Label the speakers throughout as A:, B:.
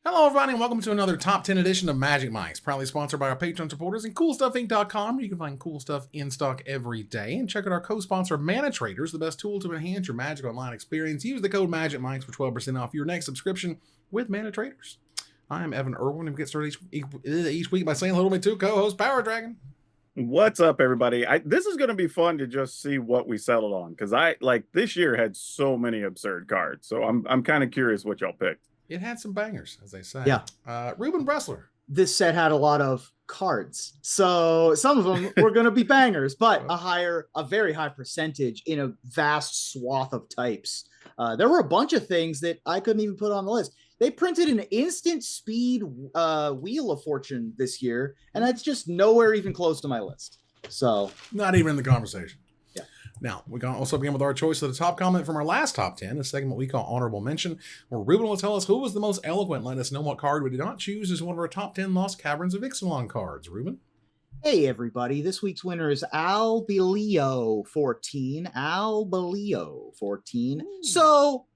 A: Hello, everybody, and welcome to another Top 10 edition of Magic Mics, proudly sponsored by our Patreon supporters and CoolStuffInc.com. You can find cool stuff in stock every day. And check out our co-sponsor, Mana Traders, the best tool to enhance your Magic Online experience. Use the code MAGICMICS for 12% off your next subscription with Mana Traders. I am Evan Irwin, and we get started each week by saying hello to my two co-hosts, Power Dragon.
B: What's up, everybody? This is going to be fun to just see what we settled on, because this year had so many absurd cards. So I'm kind of curious what y'all picked.
A: It had some bangers, as they say.
C: Yeah.
A: Ruben Bressler.
C: This set had a lot of cards, so some of them were going to be bangers, but a very high percentage in a vast swath of types. There were a bunch of things that I couldn't even put on the list. They printed an instant speed Wheel of Fortune this year, and that's just nowhere even close to my list. So
A: not even in the conversation.
C: Yeah.
A: Now, we can also begin with our choice of the top comment from our last top 10, a segment we call Honorable Mention, where Ruben will tell us who was the most eloquent and let us know what card we did not choose as one of our top 10 Lost Caverns of Ixalan cards. Ruben?
C: hey, everybody. This week's winner is Albelio14. Albelio14. So,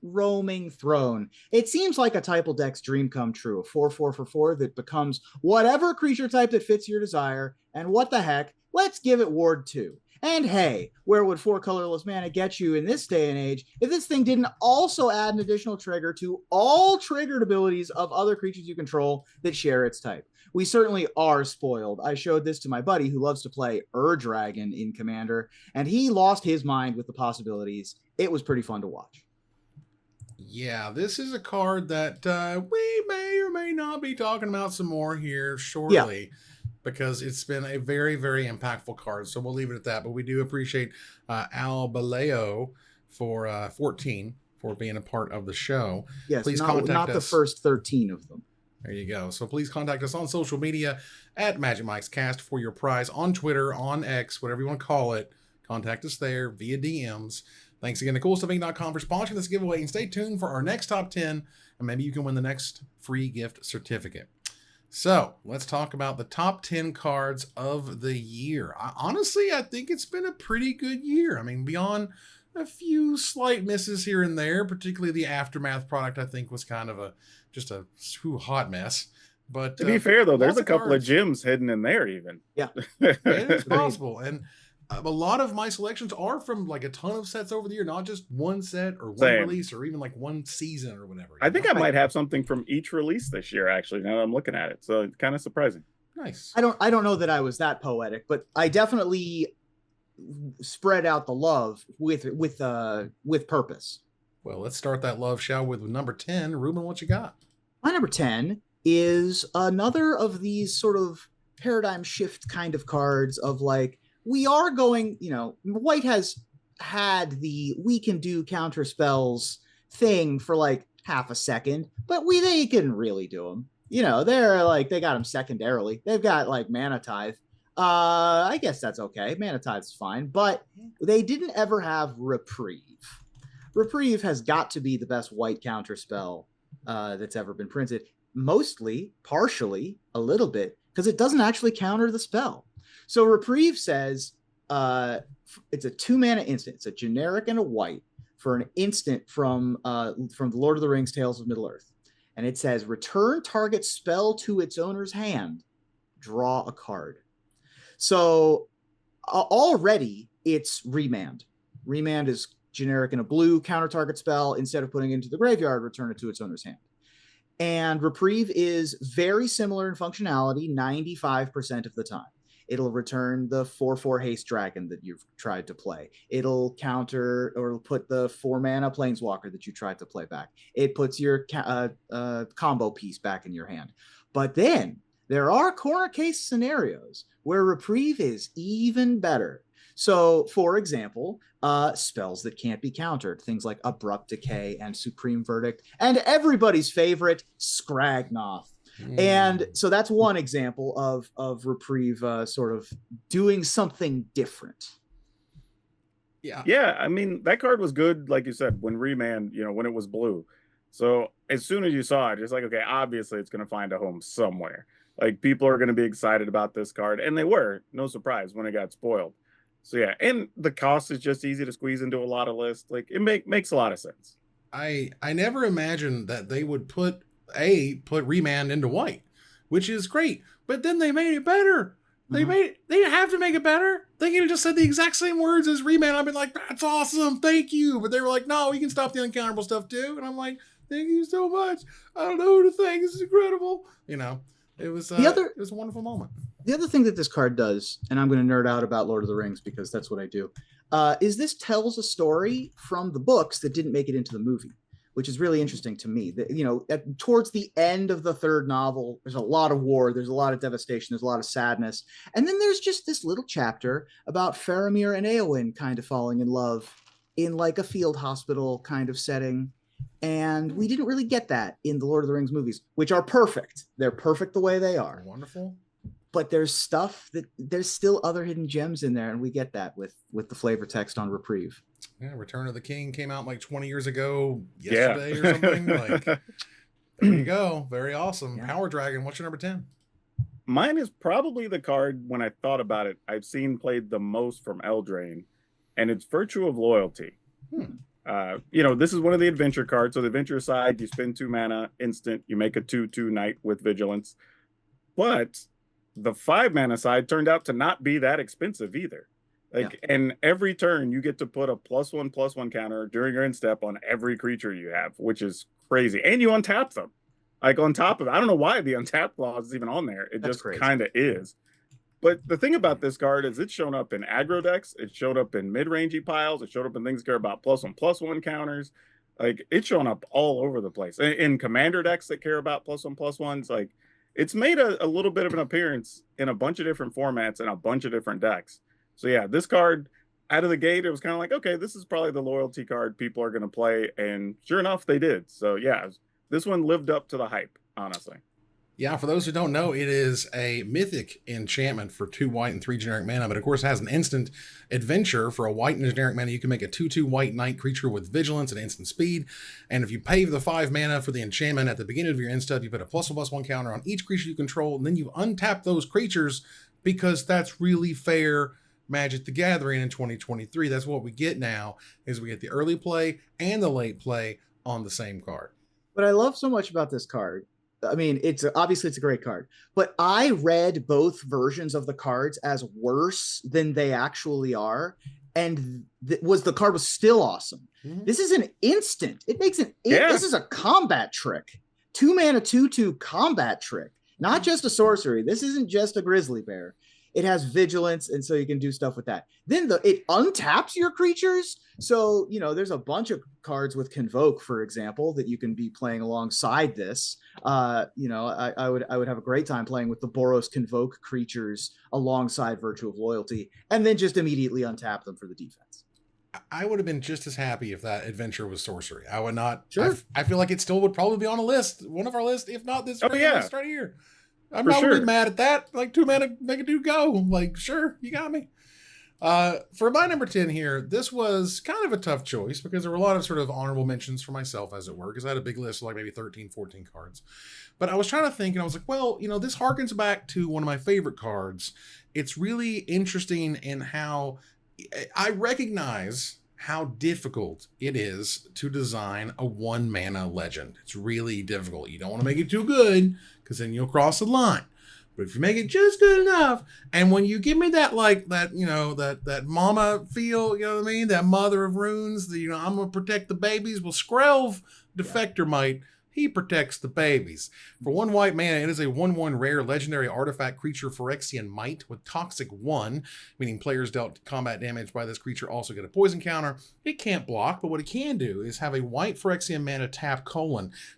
C: Roaming Throne. It seems like a Typal deck's dream come true. A 4/4 for 4 that becomes whatever creature type that fits your desire. And what the heck? Let's give it Ward 2. And hey, where would 4 colorless mana get you in this day and age if this thing didn't also add an additional trigger to all triggered abilities of other creatures you control that share its type? We certainly are spoiled. I showed this to my buddy who loves to play Dragon in Commander, and he lost his mind with the possibilities. It was pretty fun to watch.
A: Yeah, this is a card that we may or may not be talking about some more here shortly, because it's been a very, very impactful card. So we'll leave it at that. But we do appreciate Al Baleo for 14 for being a part of the show.
C: Yes,
A: please
C: not
A: contact us.
C: The first 13 of them.
A: There you go. So please contact us on social media at Magic Mike's Cast for your prize on Twitter, on X, whatever you want to call it. Contact us there via DMs. Thanks again to CoolStuffInc.com for sponsoring this giveaway, and stay tuned for our next top 10, and maybe you can win the next free gift certificate. So let's talk about the top 10 cards of the year. Honestly, I think it's been a pretty good year. I mean, beyond a few slight misses here and there, particularly the Aftermath product, I think was kind of just a hot mess. But
B: to be fair, though, there's a couple of gems hidden in there even.
C: Yeah.
A: It's possible. And a lot of my selections are from like a ton of sets over the year, not just one set or one release or even like one season or whatever.
B: I think I might have something from each release this year, actually, now that I'm looking at it. So it's kind of surprising.
A: Nice.
C: I don't know that I was that poetic, but I definitely spread out the love with purpose.
A: Well, let's start that love, shall we, with number 10. Ruben, what you got?
C: My number 10 is another of these sort of paradigm shift kind of cards of like, we are going, White has had the we can do counter spells thing for like half a second, but they couldn't really do them. They're like, they got them secondarily. They've got like Mana Tithe. I guess that's okay. Mana Tithe's fine, but they didn't ever have Reprieve. Reprieve has got to be the best White counter spell that's ever been printed. Mostly, partially, a little bit, because it doesn't actually counter the spell. So Reprieve says it's a 2-mana instant. It's a generic and a white for an instant from the Lord of the Rings Tales of Middle-earth. And it says, return target spell to its owner's hand. Draw a card. So already it's Remand. Remand is generic and a blue counter target spell. Instead of putting it into the graveyard, return it to its owner's hand. And Reprieve is very similar in functionality 95% of the time. It'll return the 4/4 haste dragon that you've tried to play. It'll counter or put the 4-mana planeswalker that you tried to play back. It puts your combo piece back in your hand. But then there are corner case scenarios where Reprieve is even better. So, for example, spells that can't be countered, things like Abrupt Decay and Supreme Verdict, and everybody's favorite, Scragnoth. And so that's one example of Reprieve sort of doing something different.
B: Yeah, I mean, that card was good, like you said, when Remand, when it was blue. So as soon as you saw it, it's like, okay, obviously it's going to find a home somewhere. Like, people are going to be excited about this card, and they were, no surprise, when it got spoiled. So yeah, and the cost is just easy to squeeze into a lot of lists. Like, it makes a lot of sense.
A: I never imagined that they would put put remand into white, which is great. But then they made it better. They didn't have to make it better. They could have just said the exact same words as remand. I've been like, that's awesome, thank you. But they were like, no, we can stop the uncounterable stuff too. And I'm like, thank you so much. I don't know who to thank. This is incredible. It was it was a wonderful moment.
C: The other thing that this card does, and I'm going to nerd out about Lord of the Rings because that's what I do, is this tells a story from the books that didn't make it into the movie, which is really interesting to me. That, towards the end of the third novel, there's a lot of war, there's a lot of devastation, there's a lot of sadness. And then there's just this little chapter about Faramir and Eowyn kind of falling in love in like a field hospital kind of setting. And we didn't really get that in the Lord of the Rings movies, which are perfect. They're perfect the way they are.
A: Wonderful.
C: But there's still other hidden gems in there, and we get that with the flavor text on Reprieve.
A: Yeah, Return of the King came out like 20 years ago yesterday or something. Like, there you go. Very awesome. Yeah. Power Dragon, what's your number 10?
B: Mine is probably the card, when I thought about it, I've seen played the most from Eldraine, and it's Virtue of Loyalty. This is one of the adventure cards. So the adventure side, you spend 2 mana, instant, you make a 2/2 knight with vigilance. But the 5 mana side turned out to not be that expensive either. And every turn you get to put a +1/+1 counter during your end step on every creature you have, which is crazy. And you untap them. Like on top of it, I don't know why the untap clause is even on there. It just kind of is. But the thing about this card is it's shown up in aggro decks. It showed up in mid-rangey piles. It showed up in things that care about +1/+1 counters. Like, it's shown up all over the place. In commander decks that care about +1/+1s, like, it's made a little bit of an appearance in a bunch of different formats and a bunch of different decks. So yeah, this card out of the gate, it was kind of like, okay, this is probably the loyalty card people are going to play. And sure enough, they did. So yeah, this one lived up to the hype, honestly.
A: Yeah, for those who don't know, it is a mythic enchantment for 2 white and 3 generic mana, but of course it has an instant adventure. For a white and a generic mana, you can make a 2/2 white knight creature with vigilance and instant speed. And if you pay the 5 mana for the enchantment at the beginning of your end step, you put a +1/+1 counter on each creature you control, and then you untap those creatures because that's really fair Magic the Gathering in 2023. That's what we get now, is we get the early play and the late play on the same card.
C: What I love so much about this card, I mean, it's obviously a great card, but I read both versions of the cards as worse than they actually are, and the card was still awesome. This is an instant. It makes this is a combat trick. 2 mana 2/2 combat trick, not just a sorcery. This isn't just a grizzly bear. It has vigilance, and so you can do stuff with that. Then it untaps your creatures. So, there's a bunch of cards with Convoke, for example, that you can be playing alongside this. I would have a great time playing with the Boros Convoke creatures alongside Virtue of Loyalty, and then just immediately untap them for the defense.
A: I would have been just as happy if that adventure was sorcery. I would not.
C: Sure.
A: I feel like it still would probably be on a list, one of our lists, if not this list right here. I'm
B: not
A: really mad at that. Like, 2 mana, make a dude go. Like, sure, you got me. For my number 10 here, this was kind of a tough choice because there were a lot of sort of honorable mentions for myself, as it were, because I had a big list of like maybe 13, 14 cards. But I was trying to think, and I was like, well, this harkens back to one of my favorite cards. It's really interesting in how I recognize how difficult it is to design a 1 mana legend. It's really difficult. You don't want to make it too good because then you'll cross the line. But if you make it just good enough, and when you give me that, like that mama feel, you know what I mean? That mother of runes, I'm going to protect the babies. Well, Skrelv, Defector Might, he protects the babies. For 1 white mana, it is a 1/1 rare legendary artifact creature Phyrexian Might with Toxic 1, meaning players dealt combat damage by this creature also get a poison counter. It can't block, but what it can do is have a white Phyrexian mana tap :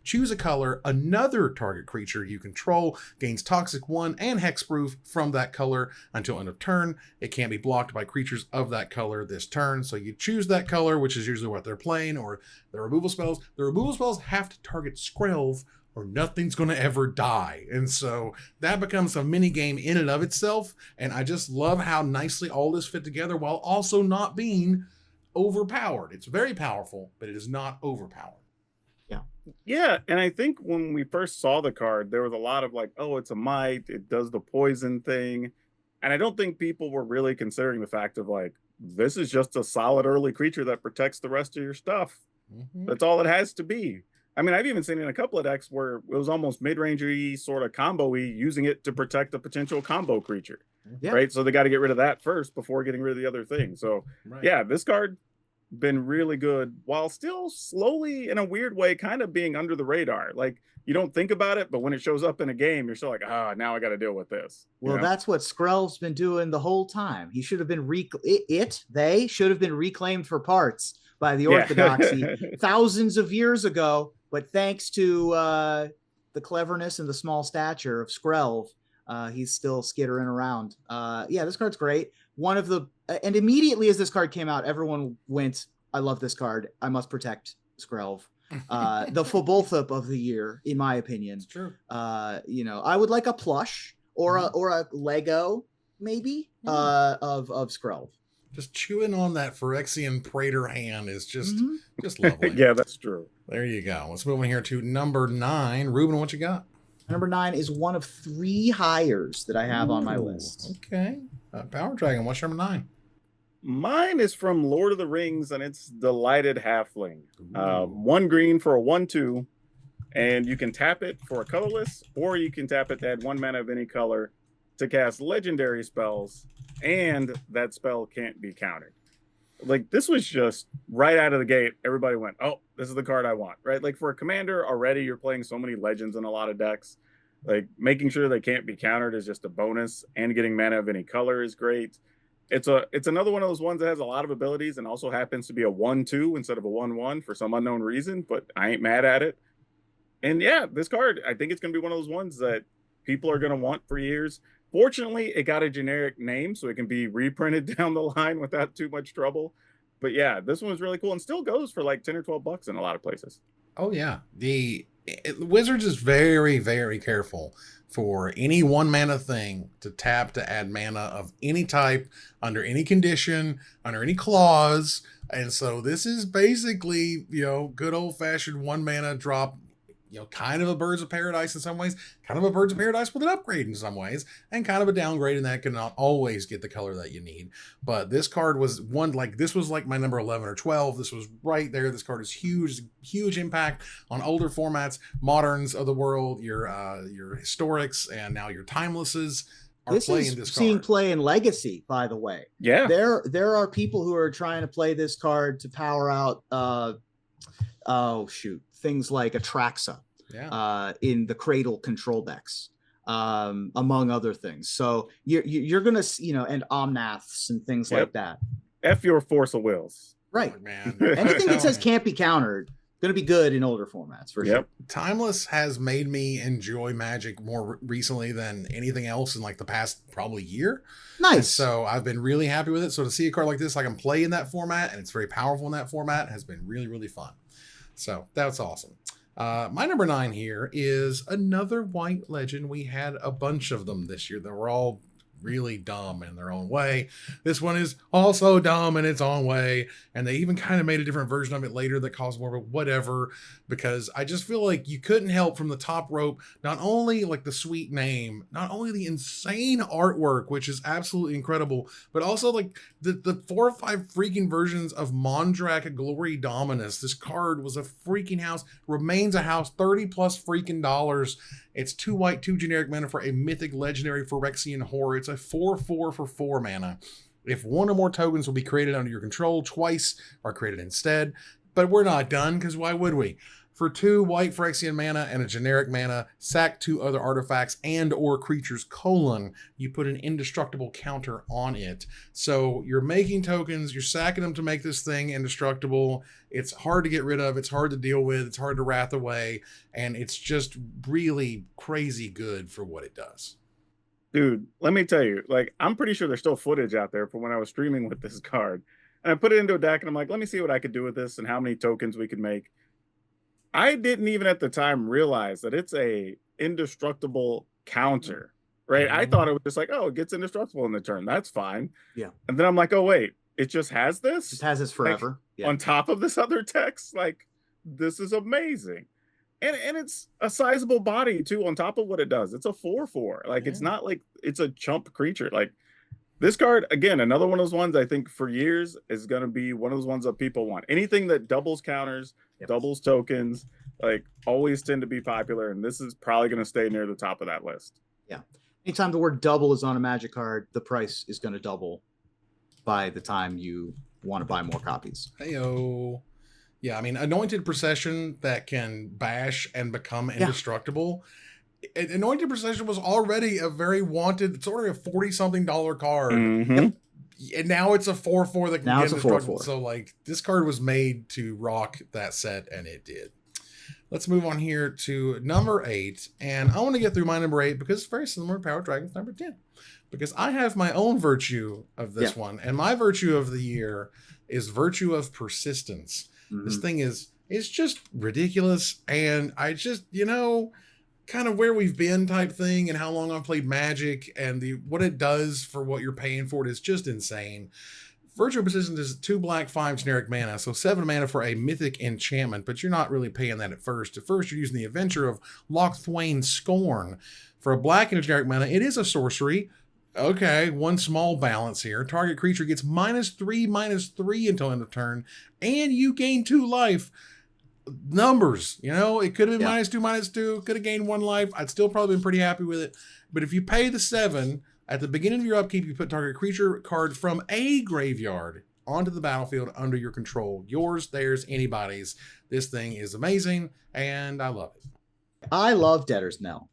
A: choose a color, another target creature you control gains Toxic 1 and Hexproof from that color until end of turn. It can't be blocked by creatures of that color this turn, so you choose that color, which is usually what they're playing, or the removal spells. The removal spells have to target Skrelv or nothing's going to ever die. And so that becomes a mini game in and of itself. And I just love how nicely all this fit together while also not being overpowered. It's very powerful, but it is not overpowered.
B: Yeah. And I think when we first saw the card, there was a lot of like, oh, it's a might, it does the poison thing. And I don't think people were really considering the fact of like, this is just a solid early creature that protects the rest of your stuff. That's all it has to be. I mean, I've even seen in a couple of decks where it was almost mid-range-y, sort of combo-y, using it to protect a potential combo creature.
C: Yeah.
B: Right? So they got to get rid of that first before getting rid of the other thing. So, yeah, this card been really good while still slowly, in a weird way, kind of being under the radar. Like, you don't think about it, but when it shows up in a game, you're still like, now I got to deal with this.
C: Well, that's what Skrell's been doing the whole time. He should have been they should have been reclaimed for parts by the Orthodoxy thousands of years ago. But thanks to the cleverness and the small stature of Skrell, he's still skittering around. This card's great. And immediately as this card came out, everyone went, I love this card. I must protect Skrell. The Fobolthop of the year, in my opinion.
A: It's true.
C: I would like a plush or a Lego, maybe, of Skrell.
A: Just chewing on that Phyrexian Praetor hand is just lovely.
B: Yeah, that's true.
A: There you go. Let's move on here to number 9. Ruben, what you got?
C: Number 9 is one of 3 hires that I have on my list.
A: Okay. Power Dragon, what's number 9?
B: Mine is from Lord of the Rings, and it's Delighted Halfling. 1 green for a 1/2, and you can tap it for a colorless, or you can tap it to add 1 mana of any color to cast legendary spells, and that spell can't be countered. Like, this was just right out of the gate. Everybody went, oh, this is the card I want, right? Like, for a commander, already you're playing so many legends in a lot of decks. Like, making sure they can't be countered is just a bonus, and getting mana of any color is great. It's another one of those ones that has a lot of abilities and also happens to be a 1/2 instead of a 1/1 for some unknown reason, but I ain't mad at it. And yeah, this card, I think it's going to be one of those ones that people are going to want for years. Fortunately, it got a generic name, so it can be reprinted down the line without too much trouble. But yeah, this one was really cool and still goes for like 10 or 12 bucks in a lot of places.
A: Oh, yeah. The Wizards is very, very careful for any 1 mana thing to tap to add mana of any type, under any condition, under any clause. And so this is basically, good old-fashioned 1 mana drop, kind of a Birds of Paradise in some ways, kind of a Birds of Paradise with an upgrade in some ways, and kind of a downgrade in that cannot always get the color that you need. But this card was this was like my number 11 or 12. This was right there. This card is huge impact on older formats, moderns of the world, your historics, and now your timelesses are playing this card.
C: Seeing play in Legacy, by the way.
B: Yeah.
C: There are people who are trying to play this card to power out things like Atraxa in the Cradle control decks, among other things. So you're gonna and Omnaths and things like that.
B: F your Force of Wills.
C: Right.
A: Oh, man.
C: Anything that says can't be countered, gonna be good in older formats for sure.
A: Timeless has made me enjoy Magic more recently than anything else in like the past probably year.
C: Nice.
A: And so I've been really happy with it. So to see a card like this, I can play in that format, and it's very powerful in that format, has been really, really fun. So that's awesome. My number 9 here is another white legend. We had a bunch of them this year that were all really dumb in their own way. This one is also dumb in its own way, and they even kind of made a different version of it later that caused more of a whatever, because I just feel like you couldn't help from the top rope, not only like the sweet name, not only the insane artwork, which is absolutely incredible, but also like the 4 or 5 freaking versions of Mondrak Glory Dominus. This card was a freaking house, remains a house, $30+ freaking dollars. It's 2 white, 2 generic mana for a mythic legendary Phyrexian Horror. It's a 4/4 for 4 mana. If 1 or more tokens will be created under your control, twice are created instead. But we're not done, because why would we? For 2 white Phyrexian mana and a generic mana, sack 2 other artifacts and or creatures, you put an indestructible counter on it. So you're making tokens, you're sacking them to make this thing indestructible. It's hard to get rid of, it's hard to deal with, it's hard to wrath away, and it's just really crazy good for what it does.
B: Dude, let me tell you, like, I'm pretty sure there's still footage out there from when I was streaming with this card. And I put it into a deck, and I'm like, let me see what I could do with this and how many tokens we could make. I didn't even at the time realize that it's a indestructible counter, right? I thought it was just like, oh, it gets indestructible in the turn. That's fine.
C: Yeah.
B: And then I'm like, oh, wait, it just has this?
C: It has this forever.
B: Like, on top of this other text? Like, this is amazing. And it's a sizable body, too, on top of what it does. It's a 4/4. Like, it's not like it's a chump creature. Like, this card, again, another one of those ones I think for years is going to be one of those ones that people want. Anything that doubles counters, doubles tokens, like always tend to be popular, and this is probably going to stay near the top of that list.
C: Yeah. Anytime the word double is on a Magic card, the price is going to double by the time you want to buy more copies.
A: Heyo. Yeah, I mean, Anointed Procession that can bash and become indestructible. Yeah. Anointed Procession was already a very wanted, it's already a $40-something card.
B: Mm-hmm.
A: And now it's a 4/4 that can
C: now
A: get
C: it's a
A: indestructible.
C: 4/4.
A: So, like, this card was made to rock that set, and it did. Let's move on here to number 8. And I want to get through my number 8 because it's very similar to Power Dragons number 10. Because I have my own virtue of this one. And my virtue of the year is Virtue of Persistence. Mm-hmm. This thing it's just ridiculous. And I just, kind of where we've been type thing and how long I've played Magic and what it does for what you're paying for it is just insane. Virtue of Persistence is 2 black, 5 generic mana, so 7 mana for a mythic enchantment, but you're not really paying that at first. At first, you're using the Adventure of Lochthwain Scorn. For a black and a generic mana, it is a sorcery. Okay, one small balance here. Target creature gets -3/-3 until end of turn, and you gain 2 life. Numbers, it could have been -2/-2, could have gained 1 life. I'd still probably been pretty happy with it. But if you pay the 7, at the beginning of your upkeep, you put target creature card from a graveyard onto the battlefield under your control. Yours, theirs, anybody's. This thing is amazing, and I love it.
C: I love Debtor's Knell.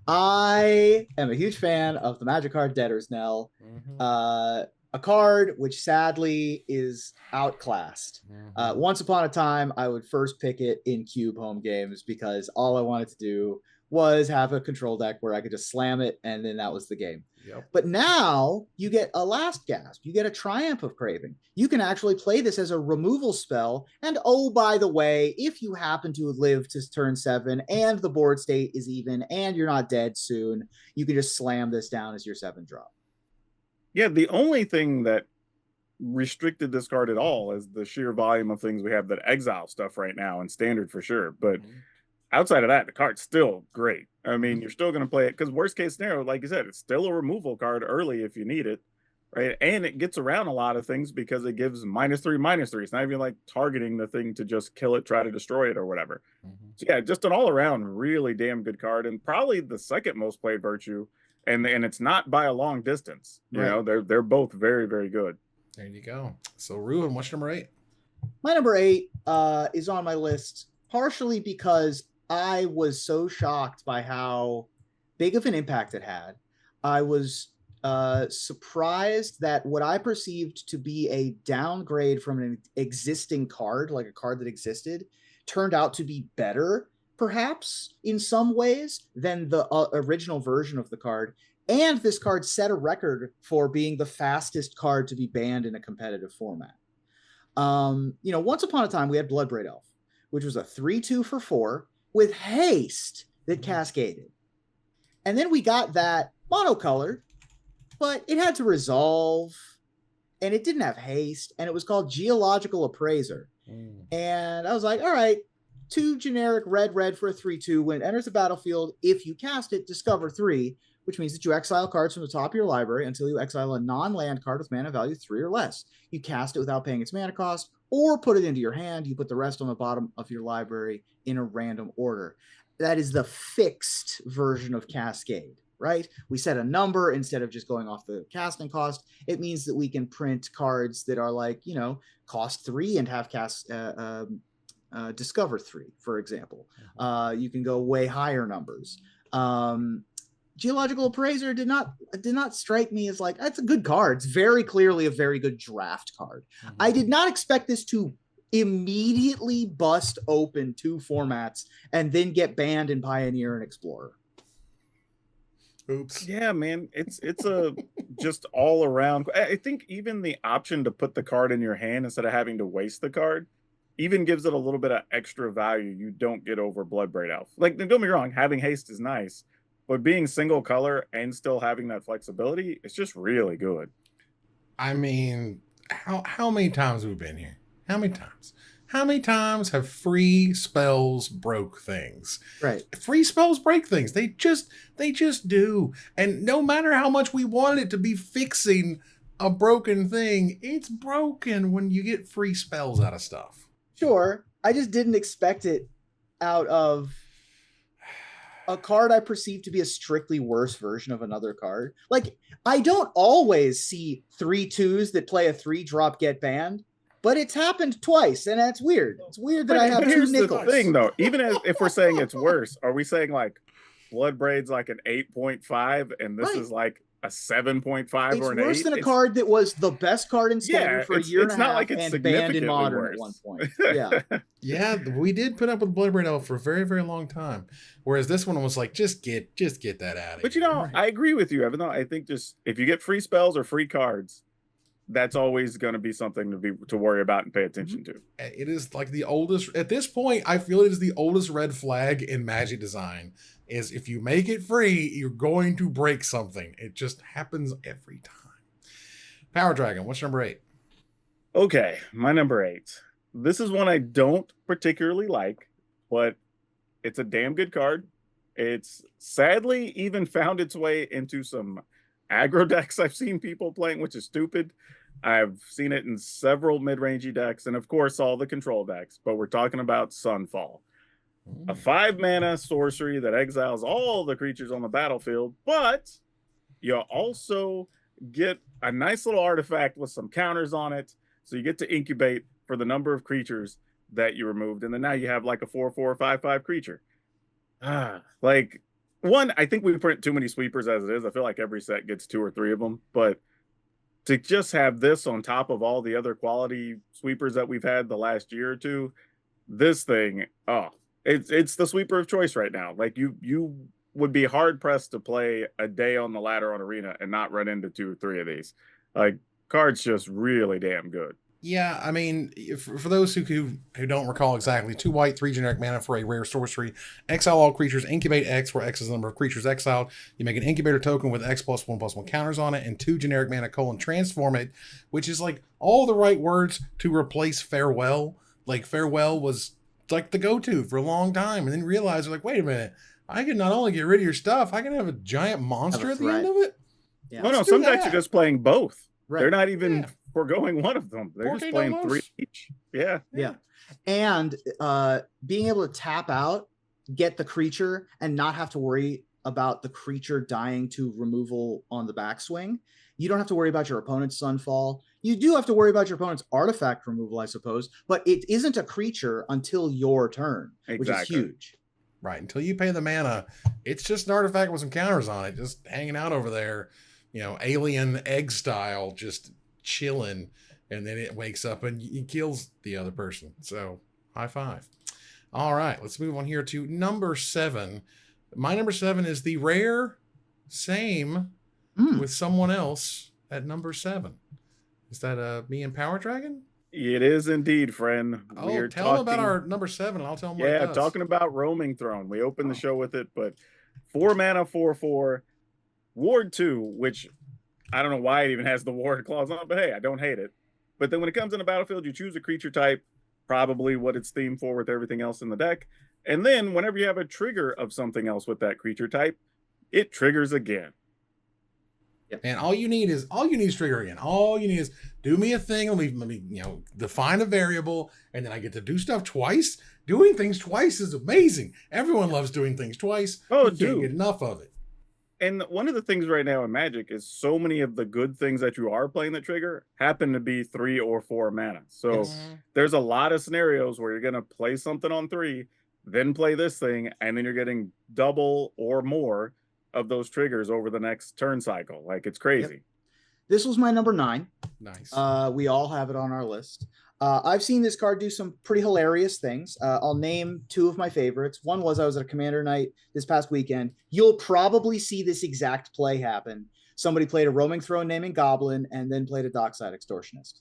C: I am a huge fan of the Magic card Debtor's Knell. Mm-hmm. A card which sadly is outclassed. Mm-hmm. Once upon a time, I would first pick it in Cube home games because all I wanted to do was have a control deck where I could just slam it, and then that was the game. Yep. But now you get a Last Gasp. You get a Triumph of Craving. You can actually play this as a removal spell. And oh, by the way, if you happen to live to turn 7 and the board state is even and you're not dead soon, you can just slam this down as your 7-drop.
B: Yeah, the only thing that restricted this card at all is the sheer volume of things we have that exile stuff right now and standard for sure. But outside of that, the card's still great. I mean, you're still going to play it because worst case scenario, like you said, it's still a removal card early if you need it, right? And it gets around a lot of things because it gives -3/-3. It's not even like targeting the thing to just kill it, try to destroy it or whatever. Mm-hmm. So yeah, just an all around really damn good card and probably the second most played virtue. And it's not by a long distance. You know, they're both very, very good.
A: There you go. So Ruin, what's number 8?
C: My number 8 is on my list partially because I was so shocked by how big of an impact it had. I was surprised that what I perceived to be a downgrade from an existing card, like a card that existed, turned out to be better, perhaps, in some ways, than the original version of the card. And this card set a record for being the fastest card to be banned in a competitive format. Once upon a time, we had Bloodbraid Elf, which was a 3/2 for 4 with haste that cascaded. And then we got that monocolored, but it had to resolve, and it didn't have haste, and it was called Geological Appraiser. And I was like, all right, 2 generic red for a 3/2. When it enters the battlefield, if you cast it, discover 3, which means that you exile cards from the top of your library until you exile a non-land card with mana value 3 or less. You cast it without paying its mana cost, or put it into your hand. You put the rest on the bottom of your library in a random order. That is the fixed version of Cascade, right? We set a number instead of just going off the casting cost. It means that we can print cards that are like, cost 3 and have discover 3, for example. You can go way higher numbers. Geological Appraiser did not strike me as like, that's a good card. It's very clearly a very good draft card. Mm-hmm. I did not expect this to immediately bust open 2 formats and then get banned in Pioneer and Explorer.
A: Oops.
B: Yeah, man. It's a just all around. I think even the option to put the card in your hand instead of having to waste the card even gives it a little bit of extra value you don't get over Bloodbraid Elf. Like, don't get me wrong, having haste is nice, but being single color and still having that flexibility, it's just really good.
A: I mean, how many times have we been here? How many times? How many times have free spells broke things?
C: Right.
A: Free spells break things. They just do. And no matter how much we wanted it to be fixing a broken thing, it's broken when you get free spells out of stuff.
C: Sure. I just didn't expect it out of a card I perceive to be a strictly worse version of another card. Like, I don't always see 3/2s that play a 3-drop get banned, but it's happened twice, and that's weird. It's weird that I have 2
B: here's
C: nickels.
B: the thing, though. Even if we're saying it's worse, are we saying like Bloodbraid's like an 8.5 and this is like a 7.5 or an 8?
C: It's worse than a card that was the best card in Standard for a year and a half
B: like it's
C: and banned in Modern
B: worse.
C: at one point. Yeah.
A: Yeah, we did put up with Bloodbraid Elf for a very, very long time. Whereas this one was like, just get that out of here.
B: But you know, I agree with you, Evan, though. I think just if you get free spells or free cards, that's always going to be something to worry about and pay attention to.
A: It is like the oldest, at this point, I feel it is the oldest red flag in Magic design, is if you make it free, you're going to break something. It just happens every time. Power Dragon, what's number 8?
B: Okay, my number 8. This is one I don't particularly like, but it's a damn good card. It's sadly even found its way into some aggro decks I've seen people playing, which is stupid. I've seen it in several mid-rangey decks, and of course all the control decks, but we're talking about Sunfall. A 5-mana sorcery that exiles all the creatures on the battlefield, but you also get a nice little artifact with some counters on it, so you get to incubate for the number of creatures that you removed, and then now you have like a 4/4 5/5 creature. Like, one, I think we print too many sweepers as it is. I feel like every set gets 2 or 3 of them, but to just have this on top of all the other quality sweepers that we've had the last year or two, this thing, it's the sweeper of choice right now. Like, you would be hard pressed to play a day on the ladder on Arena and not run into 2 or 3 of these. Like, card's just really damn good.
A: Yeah, I mean, for those who don't recall exactly, 2 white, 3 generic mana for a rare sorcery. Exile all creatures, incubate X, where X is the number of creatures exiled. You make an incubator token with X+1/+1 counters on it, and 2 generic mana : transform it, which is like all the right words to replace Farewell. Like, Farewell was like the go-to for a long time, and then realized, like, wait a minute, I can not only get rid of your stuff, I can have a giant monster at the end of it.
B: Yeah. No, some decks are just playing both. Right. They're not even foregoing one of them. They're just playing 3 each. Yeah.
C: And being able to tap out, get the creature, and not have to worry about the creature dying to removal on the backswing. You don't have to worry about your opponent's Sunfall. You do have to worry about your opponent's artifact removal, I suppose, but it isn't a creature until your turn, which is huge.
A: Right. Until you pay the mana, it's just an artifact with some counters on it, just hanging out over there, alien egg style, just chilling, and then it wakes up and kills the other person. So, high five. All right, let's move on here to number 7. My number 7 is the rare same with someone else at number 7. Is that me and Power Dragon?
B: It is indeed, friend.
A: Tell them about our number 7, and I'll tell them what it does.
B: Talking about Roaming Throne. We opened the show with it, but 4 mana, 4/4, Ward 2, which I don't know why it even has the Ward clause on it, but hey, I don't hate it. But then when it comes in the battlefield, you choose a creature type, probably what it's themed for with everything else in the deck. And then whenever you have a trigger of something else with that creature type, it triggers again.
A: And all you need is trigger again. All you need is do me a thing. Let me define a variable, and then I get to do stuff twice. Doing things twice is amazing. Everyone loves doing things twice. You can't get enough of it.
B: And one of the things right now in Magic is so many of the good things that you are playing that trigger happen to be 3 or 4 mana. So there's a lot of scenarios where you're going to play something on 3, then play this thing, and then you're getting double or more of those triggers over the next turn cycle. Like, it's crazy.
C: Yep. This was my number 9.
A: Nice.
C: We all have it on our list. I've seen this card do some pretty hilarious things. I'll name 2 of my favorites. One was I was at a Commander night this past weekend. You'll probably see this exact play happen. Somebody played a Roaming Throne naming Goblin and then played a Dockside Extortionist.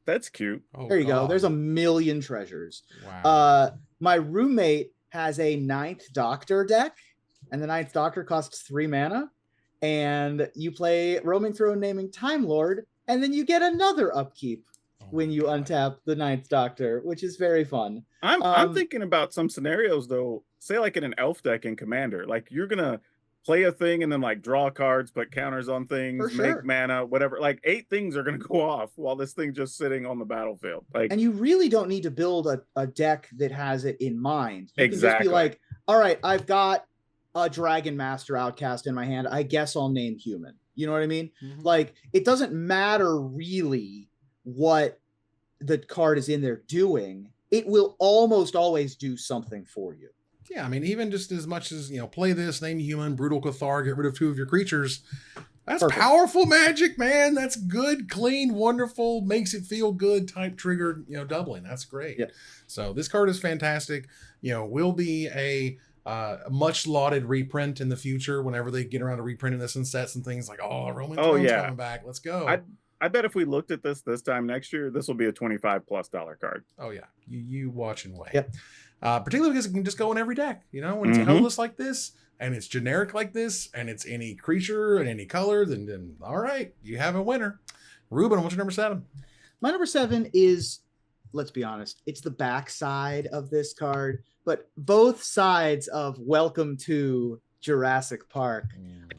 B: That's cute.
C: There you go. There's a million treasures.
A: Wow.
C: My roommate has a 9th Doctor deck, and the 9th Doctor costs 3 mana. And you play Roaming Throne naming Time Lord, and then you get another upkeep when you untap the 9th Doctor, which is very fun.
B: I'm thinking about some scenarios, though, say like in an elf deck in Commander, like you're going to play a thing and then like draw cards, put counters on things, make mana, whatever. Like 8 things are going to go off while this thing just sitting on the battlefield. Like,
C: and you really don't need to build a deck that has it in mind. You can just be
B: Exactly.
C: like, all right, I've got a Dragon Master Outcast in my hand. I guess I'll name human. You know what I mean? Like, it doesn't matter really what the card is in there doing. It will almost always do something for you.
A: Yeah, I mean, even just as much as, play this, name human, brutal Cathar, get rid of 2 of your creatures. That's powerful magic, man. That's good, clean, wonderful, makes it feel good type trigger, doubling. That's great.
C: Yep.
A: So this card is fantastic. Will be a much lauded reprint in the future whenever they get around to reprinting this in sets and things like, Roman Throne's coming back. Let's go.
B: I bet if we looked at this time next year, this will be a $25+ card.
A: Oh yeah, you watch and wait.
C: Yep.
A: Particularly because it can just go in every deck. When it's colorless like this and it's generic like this and it's any creature and any color, then all right, you have a winner. Ruben, what's your number 7?
C: My number 7 is, let's be honest, it's the backside of this card, but both sides of Welcome to Jurassic Park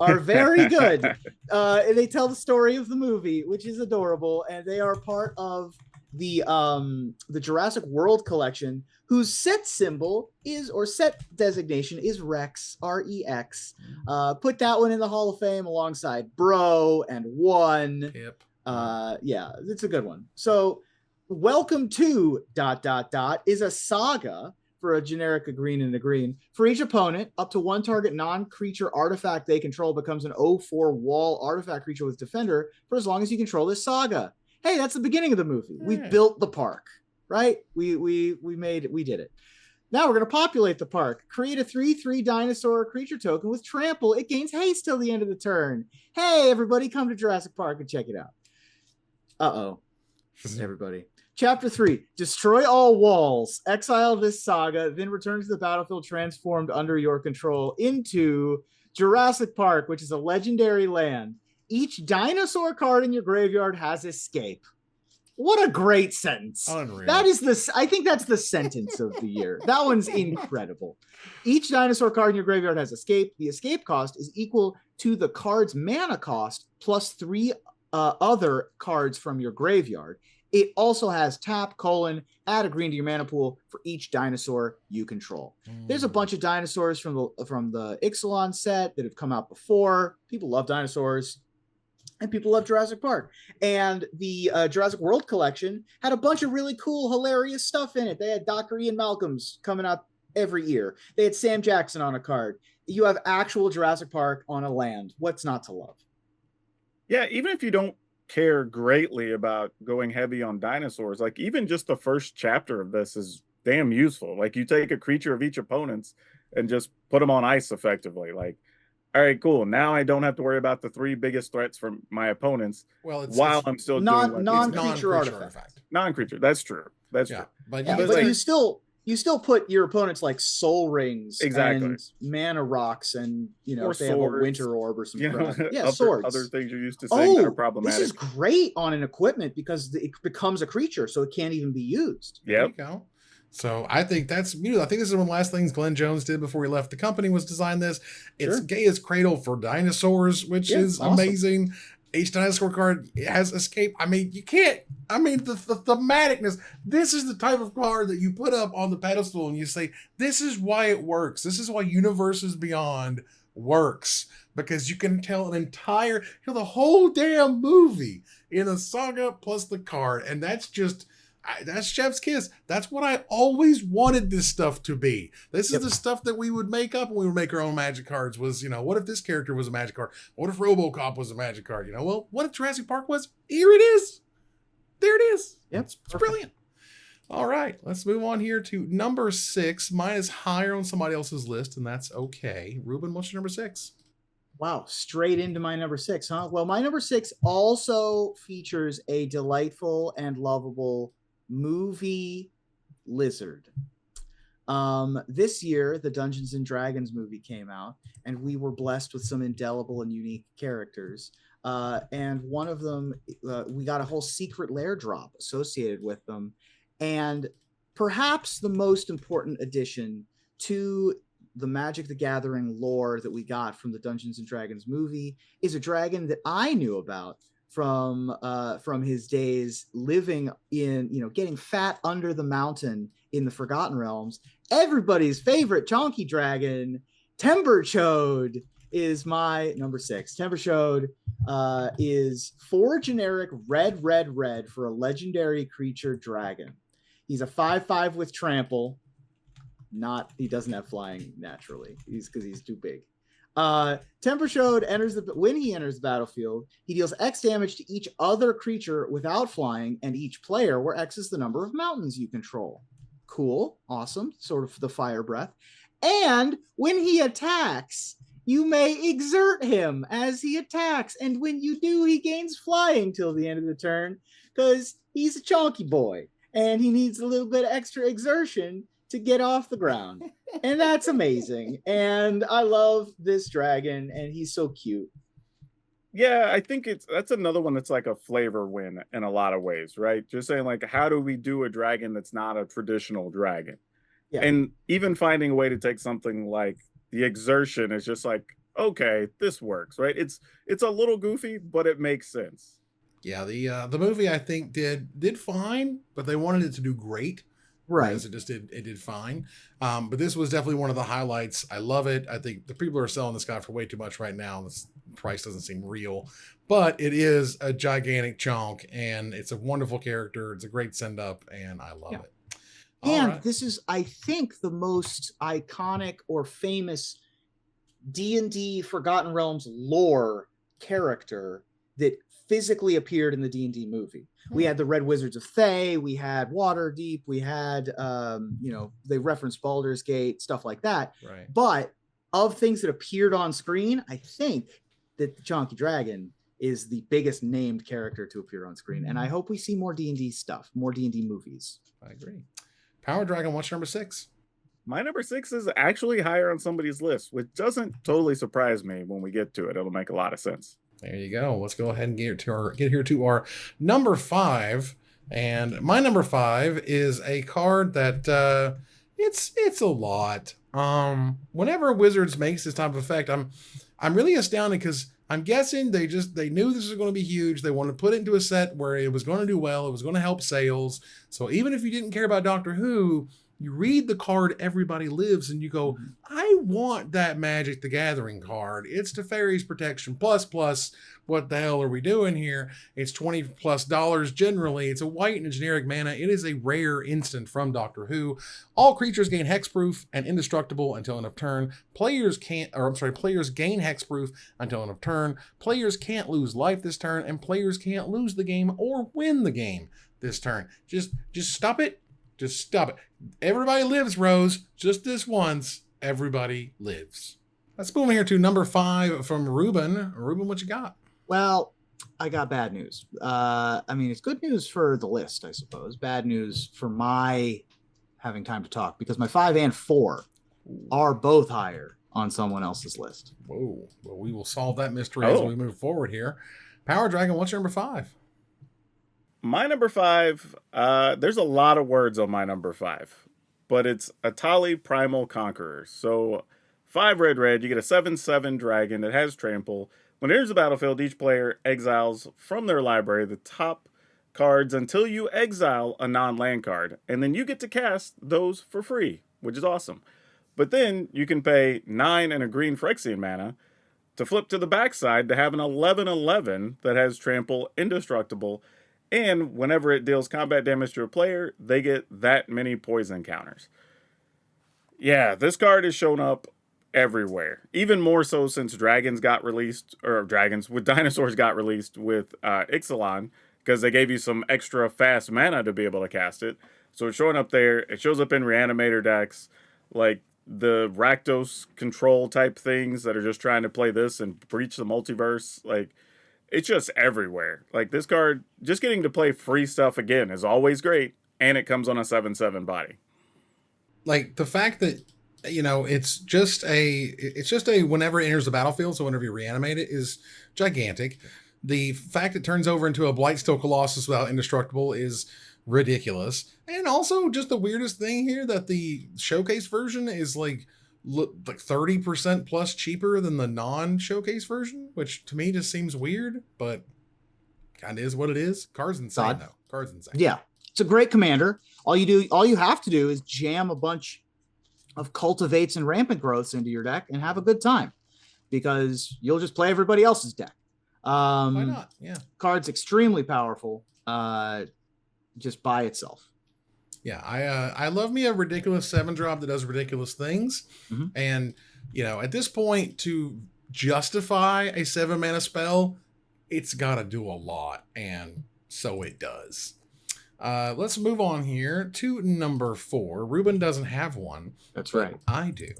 C: are very good. They tell the story of the movie, which is adorable, and they are part of the Jurassic World collection, whose set symbol is, or set designation is Rex, R-E-X. Put that one in the Hall of Fame alongside Bro and One.
A: Yep.
C: Yeah, it's a good one. So Welcome to ... is a saga for a generic a green and a green. For each opponent, up to 1 target non-creature artifact they control becomes an 0/4 wall artifact creature with Defender for as long as you control this saga. Hey, that's the beginning of the movie. We built the park, right? We did it. Now we're going to populate the park. Create a 3/3 dinosaur creature token with trample. It gains haste till the end of the turn. Hey, everybody, come to Jurassic Park and check it out. Uh-oh. Everybody. Chapter 3, destroy all walls, exile this saga, then return to the battlefield transformed under your control into Jurassic Park, which is a legendary land. Each dinosaur card in your graveyard has escape. What a great sentence.
A: Unreal.
C: I think that's the sentence of the year. That one's incredible. Each dinosaur card in your graveyard has escape. The escape cost is equal to the card's mana cost plus 3 other cards from your graveyard. It also has tap, add a green to your mana pool for each dinosaur you control. There's a bunch of dinosaurs from the Ixalan set that have come out before. People love dinosaurs, and people love Jurassic Park. And the Jurassic World collection had a bunch of really cool, hilarious stuff in it. They had Dr. Ian Malcolm's coming out every year. They had Sam Jackson on a card. You have actual Jurassic Park on a land. What's not to love?
B: Yeah, even if you don't care greatly about going heavy on dinosaurs, like even just the first chapter of this is damn useful. Like, you take a creature of each opponent's and just put them on ice effectively. Like, all right, cool. Now I don't have to worry about the 3 biggest threats from my opponents.
A: Well,
B: I'm still
C: doing non-creature artifact.
B: Non-creature. That's true. That's true.
A: But,
C: but like, you still put your opponents like soul rings,
B: exactly,
C: and mana rocks, and
B: or
C: if they
B: swords,
C: have a winter orb or some
B: swords. Other things you're used to saying that are problematic.
C: This is great on an equipment because it becomes a creature, so it can't even be used.
B: Yeah.
A: There you go. So I think I think this is one of the last things Glenn Jones did before he left the company was design this. It's Gay as Cradle for dinosaurs, which is awesome. Amazing. Each dinosaur card has escape. I mean, you can't. I mean, the thematicness. This is the type of card that you put up on the pedestal and you say, this is why it works. This is why Universes Beyond works. Because you can tell the whole damn movie in a saga plus the card. And that's chef's kiss. That's what I always wanted this stuff to be. This is the stuff that we would make up when we would make our own magic cards was, what if this character was a magic card? What if RoboCop was a magic card? Well, what if Jurassic Park was? Here it is. There it is.
C: Yep.
A: It's brilliant. All right, let's move on here to number 6. Mine is higher on somebody else's list, and that's okay. Ruben, what's your number 6?
C: Wow, straight into my number 6, huh? Well, my number 6 also features a delightful and lovable movie lizard. This year, the Dungeons and Dragons movie came out, and we were blessed with some indelible and unique characters. And one of them, we got a whole secret lair drop associated with them. And perhaps the most important addition to the Magic the Gathering lore that we got from the Dungeons and Dragons movie is a dragon that I knew about from his days living in, getting fat under the mountain in the Forgotten Realms. Everybody's favorite chonky dragon, Timber Chod, is my number 6. Timber Chod is 4 generic red for a legendary creature dragon. He's a 5/5 with trample. He doesn't have flying naturally. Because he's too big. Timber Chod when he enters the battlefield, he deals X damage to each other creature without flying, and each player, where X is the number of mountains you control. Cool, awesome, sort of the fire breath. And when he attacks, you may exert him as he attacks, and when you do, he gains flying till the end of the turn, because he's a chonky boy, and he needs a little bit of extra exertion to get off the ground. And that's amazing. And I love this dragon, and he's so cute.
B: Yeah, I think that's another one that's like a flavor win in a lot of ways, right? Just saying, like, how do we do a dragon that's not a traditional dragon? Yeah. And even finding a way to take something like the exertion is just like, okay, this works, right? It's a little goofy, but it makes sense.
A: Yeah, the movie I think did fine, but they wanted it to do great.
C: Right.
A: It did fine. But this was definitely one of the highlights. I love it. I think the people are selling this guy for way too much right now. This price doesn't seem real, but it is a gigantic chunk, and it's a wonderful character. It's a great send up, and I love it.
C: And this is, I think, the most iconic or famous D&D Forgotten Realms lore character that physically appeared in the D&D movie. We had the Red Wizards of Thay, we had Waterdeep, we had, they referenced Baldur's Gate, stuff like that.
A: Right.
C: But of things that appeared on screen, I think that the Chonky Dragon is the biggest named character to appear on screen. And I hope we see more D&D stuff, more D&D movies.
A: I agree. Power Dragon, what's your number 6?
B: My number 6 is actually higher on somebody's list, which doesn't totally surprise me when we get to it. It'll make a lot of sense.
A: There you go. Let's go ahead and get here to our number 5. And my number 5 is a card that it's a lot. Whenever Wizards makes this type of effect, I'm really astounded, because I'm guessing they knew this was going to be huge. They wanted to put it into a set where it was going to do well. It was going to help sales. So even if you didn't care about Doctor Who, you read the card Everybody Lives and you go, I want that Magic the Gathering card. It's Teferi's Protection plus. What the hell are we doing here? It's $20+ generally. It's a white and a generic mana. It is a rare instant from Doctor Who. All creatures gain hexproof and indestructible until end of turn. Players gain hexproof until end of turn. Players can't lose life this turn, and players can't lose the game or win the game this turn. Just stop it. Just stop it. Everybody lives, Rose. Just this once. Everybody lives. Let's move here to number 5 from Ruben. Ruben, what you got?
C: Well, I got bad news. It's good news for the list, I suppose. Bad news for my having time to talk, because my 5 and 4 are both higher on someone else's list.
A: Whoa. Well, we will solve that mystery as we move forward here. Power Dragon, what's your number 5?
B: My number 5, there's a lot of words on my number 5, but it's Atali Primal Conqueror. So 5 red, you get a 7/7 dragon that has trample. When it enters the battlefield, each player exiles from their library the top cards until you exile a non-land card, and then you get to cast those for free, which is awesome. But then you can pay 9 and a green Phyrexian mana to flip to the backside to have an 11/11 that has trample, indestructible, and whenever it deals combat damage to a player, they get that many poison counters. Yeah, this card has shown up everywhere. Even more so since Dinosaurs got released with Ixalan, because they gave you some extra fast mana to be able to cast it. So it's showing up there. It shows up in Reanimator decks, like the Rakdos control type things that are just trying to play this and breach the multiverse. Like, it's just everywhere. Like, this card, just getting to play free stuff again is always great, and it comes on a 7/7 body.
A: Like, the fact that, it's just a whenever it enters the battlefield, so whenever you reanimate it, is gigantic. The fact it turns over into a Blightsteel Colossus without indestructible is ridiculous. And also, just the weirdest thing here, that the showcase version is like like 30% plus cheaper than the non-showcase version, which to me just seems weird, but kind of is what it is. Card's insane though. Card's insane.
C: Yeah, it's a great commander. All you have to do is jam a bunch of cultivates and rampant growths into your deck and have a good time, because you'll just play everybody else's deck.
A: Why not? Yeah.
C: Card's extremely powerful, just by itself.
A: Yeah, I love me a ridiculous 7-drop that does ridiculous things.
C: Mm-hmm.
A: And, at this point, to justify a 7-mana spell, it's got to do a lot. And so it does. Let's move on here to number 4. Ruben doesn't have one.
C: That's right.
A: I do.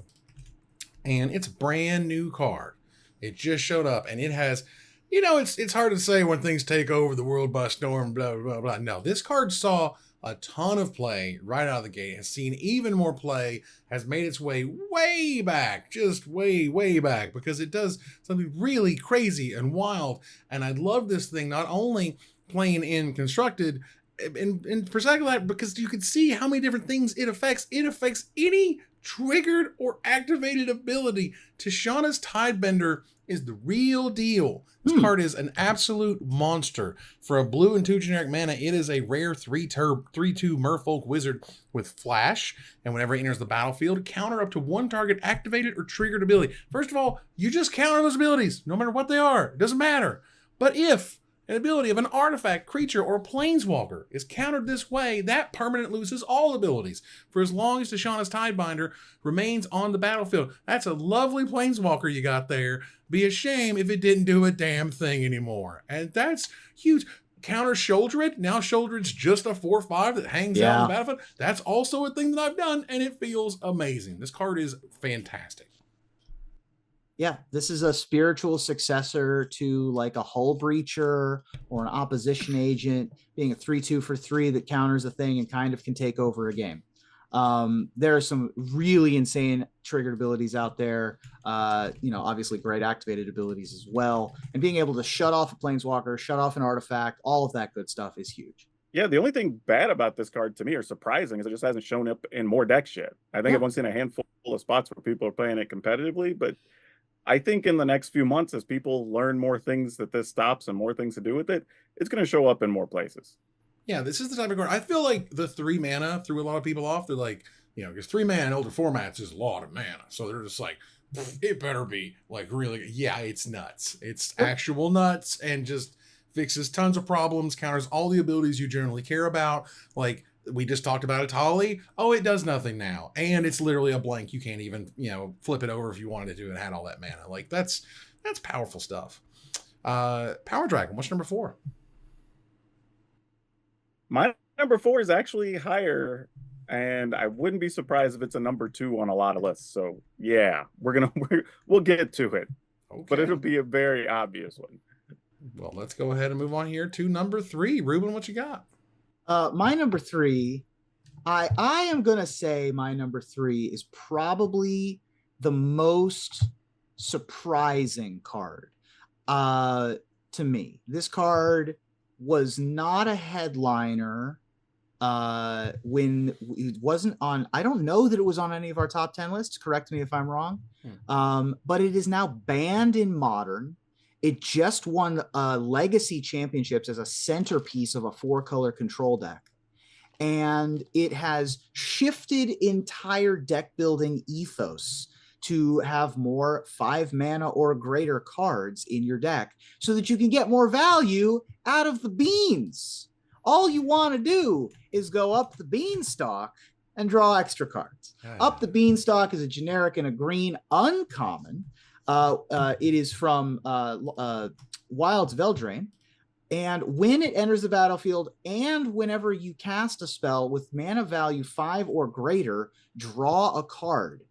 A: And it's a brand new card. It just showed up, and it has... it's hard to say when things take over the world by storm, blah, blah, blah, blah. No, this card saw a ton of play right out of the gate, has seen even more play, has made its way back, just way back, because it does something really crazy and wild. And I love this thing, not only playing in Constructed, and for exactly that, because you can see how many different things it affects. It affects any triggered or activated ability. Toshas Tidebender is the real deal. This card is an absolute monster. For a blue and 2 generic mana, it is a rare 3/2 Merfolk Wizard with Flash, and whenever it enters the battlefield, counter up to 1 target activated or triggered ability. First of all, you just counter those abilities, no matter what they are. It doesn't matter. But if an ability of an artifact, creature, or planeswalker is countered this way, that permanent loses all abilities for as long as Toshas Tidebender remains on the battlefield. That's a lovely planeswalker you got there. Be a shame if it didn't do a damn thing anymore. And that's huge. Counter Shouldered. Now Shouldered's just a 4/5 that hangs out on the battlefield. That's also a thing that I've done, and it feels amazing. This card is fantastic.
C: Yeah, this is a spiritual successor to like a Hull Breacher or an Opposition Agent, being a 3/2 for 3 that counters a thing and kind of can take over a game. There are some really insane triggered abilities out there. Obviously great activated abilities as well. And being able to shut off a planeswalker, shut off an artifact, all of that good stuff is huge.
B: Yeah, the only thing bad about this card to me, or surprising, is it just hasn't shown up in more decks yet. I think I've only seen a handful of spots where people are playing it competitively, but I think in the next few months, as people learn more things that this stops and more things to do with it, it's going to show up in more places.
A: Yeah, this is the type of card. I feel like the 3 mana threw a lot of people off. They're like, because 3 mana in older formats is a lot of mana. So they're just like, it better be like really, it's nuts. It's actual nuts, and just fixes tons of problems, counters all the abilities you generally care about. Like we just talked about Atali. Oh, it does nothing now. And it's literally a blank. You can't even, flip it over if you wanted to and had all that mana. Like that's powerful stuff. Power Dragon, what's number 4?
B: My number 4 is actually higher, and I wouldn't be surprised if it's a number 2 on a lot of lists. So yeah, we'll get to it, but it'll be a very obvious one.
A: Well, let's go ahead and move on here to number 3. Ruben, what you got?
C: My number 3, I am going to say my number 3 is probably the most surprising card to me. This card was not a headliner when it wasn't on. I don't know that it was on any of our top 10 lists. Correct me if I'm wrong. But it is now banned in Modern. It just won Legacy Championships as a centerpiece of a 4-color control deck. And it has shifted entire deck building ethos to have more 5 mana or greater cards in your deck so that you can get more value out of the beans. All you want to do is go up the beanstalk and draw extra cards. Up the beanstalk is a generic and a green uncommon. It is from Wild's Veldrain. And when it enters the battlefield and whenever you cast a spell with mana value 5 or greater, draw a card.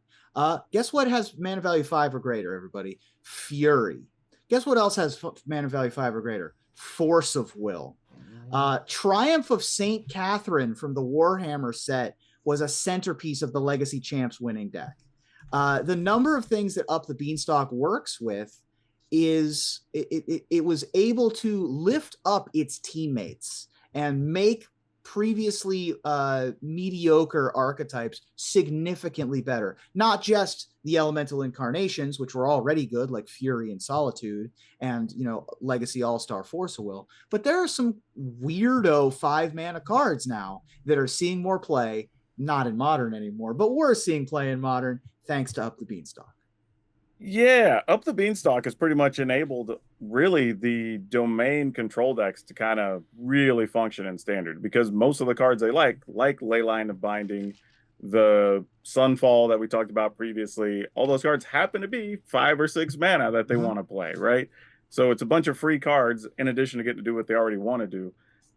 C: Guess what has mana value 5 or greater, everybody? Fury. Guess what else has mana value 5 or greater? Force of Will. Triumph of St. Catherine from the Warhammer set was a centerpiece of the Legacy Champs winning deck. The number of things that Up the Beanstalk works with is it was able to lift up its teammates and make previously mediocre archetypes significantly better. Not just the elemental incarnations, which were already good, like Fury and Solitude, and Legacy All-Star Force of Will, but there are some weirdo 5-mana cards now that are seeing more play, not in Modern anymore, but we're seeing play in Modern thanks to Up the Beanstalk.
B: Yeah, Up the Beanstalk has pretty much enabled really the domain control decks to kind of really function in Standard, because most of the cards they like Leyline of Binding, the Sunfall that we talked about previously, all those cards happen to be 5 or 6 mana that they want to play, right? So it's a bunch of free cards in addition to getting to do what they already want to do.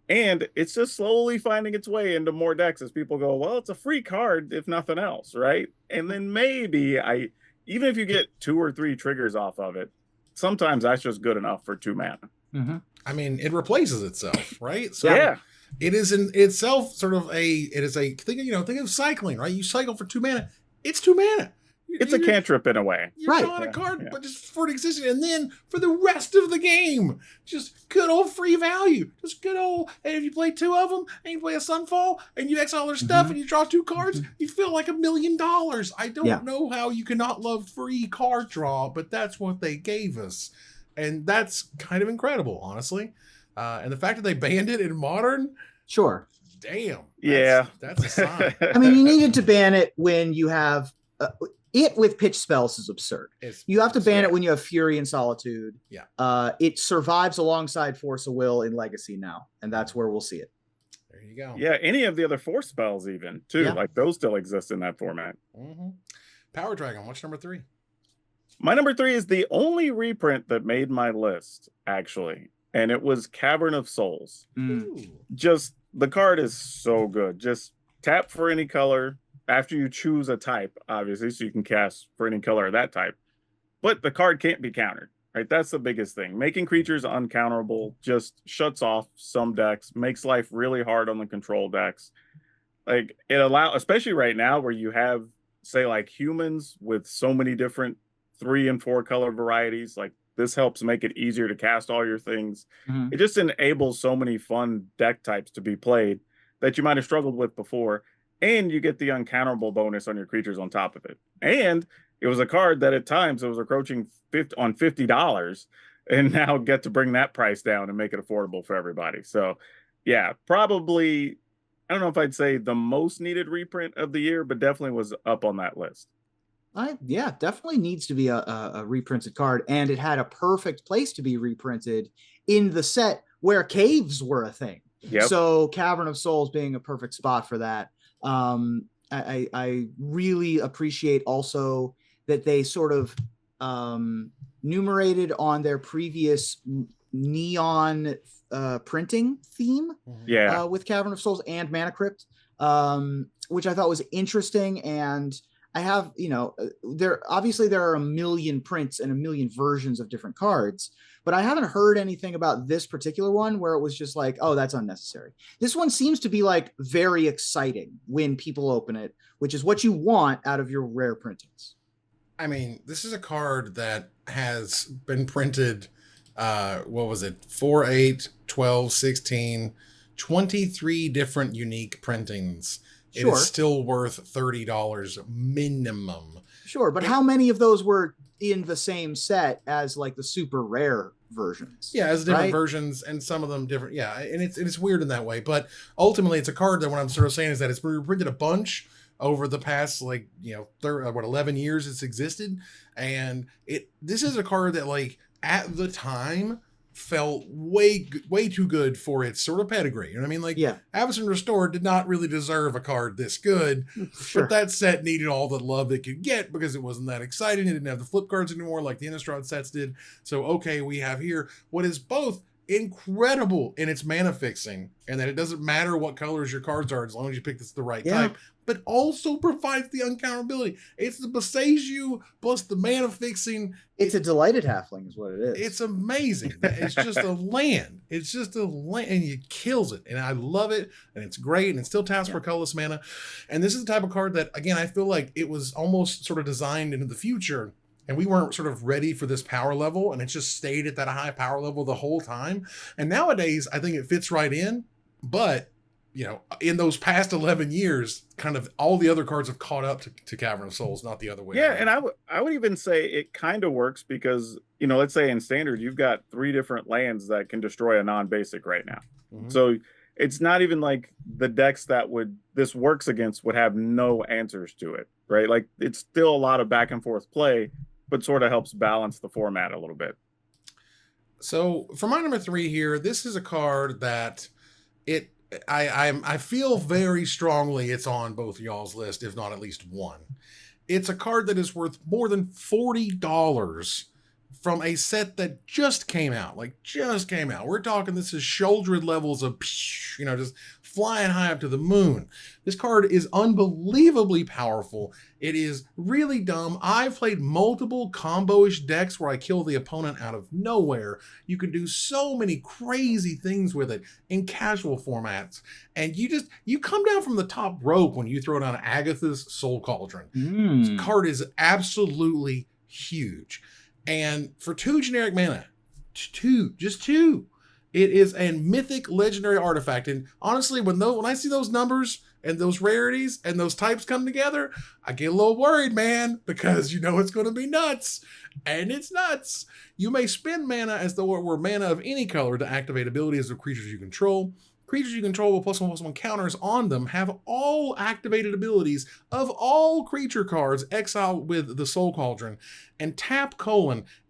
B: And it's just slowly finding its way into more decks as people go, well, it's a free card if nothing else, right? And then maybe even if you get 2 or 3 triggers off of it, sometimes that's just good enough for 2 mana.
A: I mean, it replaces itself, right? So
B: yeah,
A: it is in itself sort of think of cycling, right? You cycle for 2 mana. It's 2 mana.
B: It's a cantrip in a way.
A: You're drawing a card, but just for it existing. And then for the rest of the game, just good old free value. Just good old, and if you play 2 of them, and you play a Sunfall, and you exile their stuff, and you draw 2 cards, you feel like $1 million. I don't know how you cannot love free card draw, but that's what they gave us. And that's kind of incredible, honestly. And the fact that they banned it in Modern,
C: sure.
A: Damn. That's a sign.
C: I mean, you needed to ban it when you have... it with pitch spells is absurd. You have to ban it when you have Fury and Solitude.
A: Yeah.
C: It survives alongside Force of Will in Legacy now, and that's where we'll see it.
A: There you go.
B: Yeah, any of the other Force spells even, too. Yeah. Like, those still exist in that format.
A: Power Dragon, what's number 3?
B: My number 3 is the only reprint that made my list, actually. And it was Cavern of Souls. Just, the card is so good. Just tap for any color after you choose a type, obviously, so you can cast for any color of that type. But the card can't be countered, right? That's the biggest thing. Making creatures uncounterable just shuts off some decks, makes life really hard on the control decks. Like, it allows, especially right now where you have, say, like humans with so many different 3 and 4 color varieties, like this helps make it easier to cast all your things. It just enables so many fun deck types to be played that you might have struggled with before. And you get the uncounterable bonus on your creatures on top of it. And it was a card that at times it was approaching $50, and now get to bring that price down and make it affordable for everybody. So, yeah, probably, I don't know if I'd say the most needed reprint of the year, but definitely was up on that list.
C: Definitely needs to be a reprinted card, and it had a perfect place to be reprinted in the set where caves were a thing. So Cavern of Souls being a perfect spot for that. I really appreciate also that they sort of numerated on their previous neon printing theme with Cavern of Souls and Mana Crypt, which I thought was interesting. And I have, there are a million prints and a million versions of different cards, but I haven't heard anything about this particular one where it was just like, oh, that's unnecessary. This one seems to be like very exciting when people open it, which is what you want out of your rare printings.
A: I mean, this is a card that has been printed, 4, 8, 12, 16, 23 different unique printings. It is still worth $30 minimum.
C: Sure, but how many of those were in the same set as like the super rare versions?
A: Yeah, as different versions, and some of them different. Yeah, and it's weird in that way. But ultimately, it's a card that what I'm sort of saying is that it's been reprinted a bunch over the past 11 years it's existed, and this is a card that like at the time felt way too good for its sort of pedigree. You know what I mean? Like, Avacyn Restored did not really deserve a card this good, but that set needed all the love it could get because it wasn't that exciting. It didn't have the flip cards anymore like the Innistrad sets did. So, okay, we have here what is both incredible in its mana fixing, and that it doesn't matter what colors your cards are as long as you pick the right type, but also provides the uncounterability. It's the Boseiju plus the mana fixing.
C: It's a delighted halfling is what it is.
A: It's amazing. It's just a land. It's just a land, and it kills it. And I love it, and it's great, and it still taps for colorless mana. And this is the type of card that, again, I feel like it was almost sort of designed into the future, and we weren't sort of ready for this power level, and it just stayed at that high power level the whole time. And nowadays, I think it fits right in, but in those past 11 years, kind of all the other cards have caught up to Cavern of Souls, not the other way around.
B: And I would even say it kind of works because, let's say in standard, you've got 3 different lands that can destroy a non-basic right now. Mm-hmm. So it's not even like the decks that this works against would have no answers to it, right? Like it's still a lot of back and forth play, but sort of helps balance the format a little bit.
A: So for my number 3 here, this is a card that I feel very strongly it's on both y'all's list, if not at least one. It's a card that is worth more than $40 from a set that just came out. We're talking, this is Sholdred levels of, just flying high up to the moon. This card is unbelievably powerful. It is really dumb. I've played multiple combo-ish decks where I kill the opponent out of nowhere. You can do so many crazy things with it in casual formats. And you come down from the top rope when you throw down Agatha's Soul Cauldron. This card is absolutely huge. And for 2 generic mana, just two, it is a mythic legendary artifact. And honestly, when I see those numbers and those rarities and those types come together, I get a little worried, man, because it's going to be nuts. And it's nuts. You may spend mana as though it were mana of any color to activate abilities of creatures you control. Creatures you control with +1/+1 counters on them have all activated abilities of all creature cards exiled with the Soul Cauldron. And tap :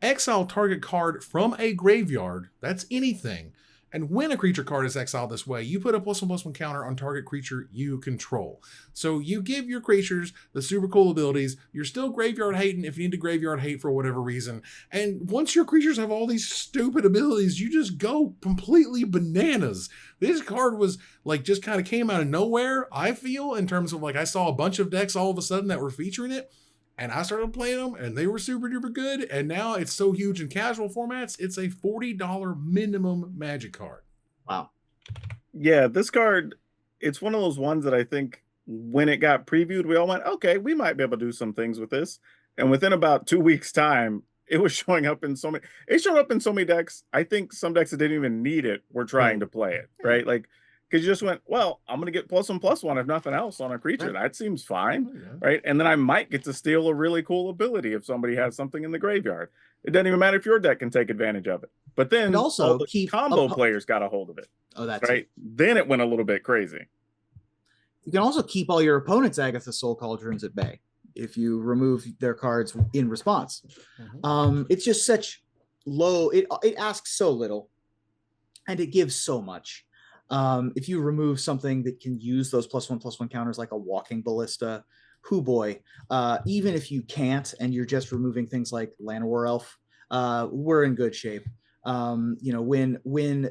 A: exile target card from a graveyard, that's anything. And when a creature card is exiled this way, you put a +1/+1 counter on target creature you control. So you give your creatures the super cool abilities. You're still graveyard hating if you need to graveyard hate for whatever reason. And once your creatures have all these stupid abilities, you just go completely bananas. This card was just kind of came out of nowhere, I feel, in terms of I saw a bunch of decks all of a sudden that were featuring it. And I started playing them, and they were super duper good. And now it's so huge in casual formats, it's a $40 minimum Magic card.
C: Wow.
B: Yeah, this card, it's one of those ones that I think when it got previewed, we all went, okay, we might be able to do some things with this. And within about 2 weeks' time, it was showing up in so many. It showed up in so many decks. I think some decks that didn't even need it were trying to play it, right? Because you just went, well, I'm going to get +1/+1 if nothing else on a creature. That seems fine, right? And then I might get to steal a really cool ability if somebody has something in the graveyard. It doesn't even matter if your deck can take advantage of it. But then
C: also
B: all the combo players got a hold of it.
C: Oh, that's
B: right. Then it went a little bit crazy.
C: You can also keep all your opponent's Agatha Soul Cauldrons at bay if you remove their cards in response. It's just such low. It asks so little, and it gives so much. If you remove something that can use those +1/+1 counters like a Walking Ballista, boy. Even if you can't and you're just removing things like Llanowar Elf, we're in good shape. When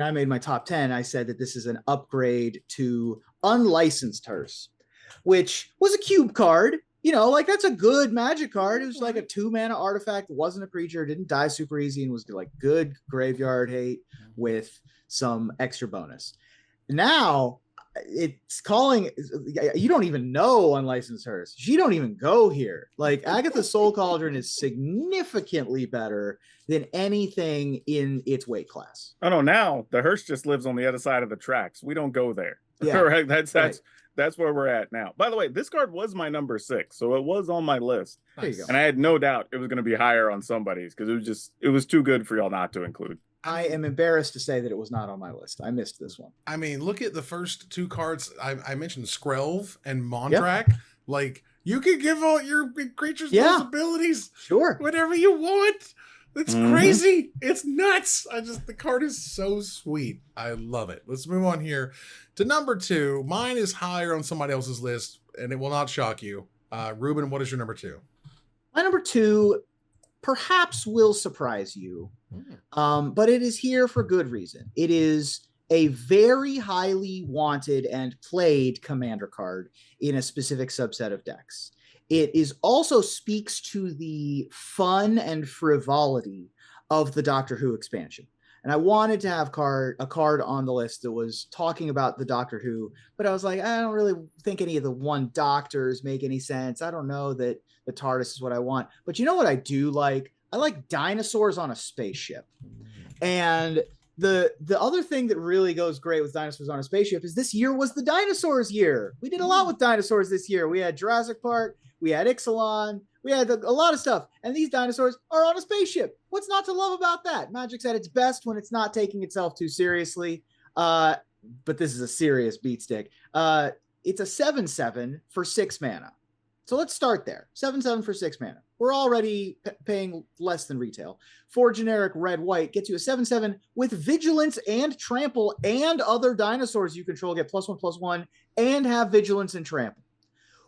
C: I made my top 10, I said that this is an upgrade to Unlicensed Hearse, which was a cube card. That's a good Magic card. It was like a 2-mana artifact. It wasn't a creature. It didn't die super easy and was good graveyard hate with some extra bonus. Now it's calling, you don't even know Unlicensed Hearse. She don't even go here. Agatha Soul Cauldron is significantly better than anything in its weight class.
B: Oh no, now the Hearse just lives on the other side of the tracks. We don't go there.
C: Yeah.
B: Right? That's where we're at now. By the way, this card was my number 6, so it was on my list.
C: There you go.
B: And I had no doubt it was going to be higher on somebody's because it was too good for y'all not to include.
C: I am embarrassed to say that it was not on my list. I missed this one.
A: I mean, look at the first 2 cards. I mentioned Skrelv and Mondrak. Yep. You can give all your creatures those abilities.
C: Sure.
A: Whatever you want. It's crazy. It's nuts. The card is so sweet. I love it. Let's move on here to number 2. Mine is higher on somebody else's list, and it will not shock you. Ruben, what is your number 2?
C: My number 2 perhaps will surprise you, but it is here for good reason. It is a very highly wanted and played commander card in a specific subset of decks. It is also speaks to the fun and frivolity of the Doctor Who expansion. And I wanted to have a card on the list that was talking about the Doctor Who, but I was like, I don't really think any of the One Doctors make any sense. I don't know that the TARDIS is what I want. But you know what I do like? I like dinosaurs on a spaceship. And The other thing that really goes great with Dinosaurs on a Spaceship is this year was the Dinosaurs year. We did a lot with dinosaurs this year. We had Jurassic Park, we had Ixalan, we had a lot of stuff. And these dinosaurs are on a spaceship. What's not to love about that? Magic's at its best when it's not taking itself too seriously. But this is a serious beat stick. It's a 7/7 for 6 mana. So let's start there. 7/7 for 6 mana. We're already paying less than retail. 4 generic red-white gets you a 7/7 with Vigilance and Trample, and other dinosaurs you control get +1/+1 and have Vigilance and Trample.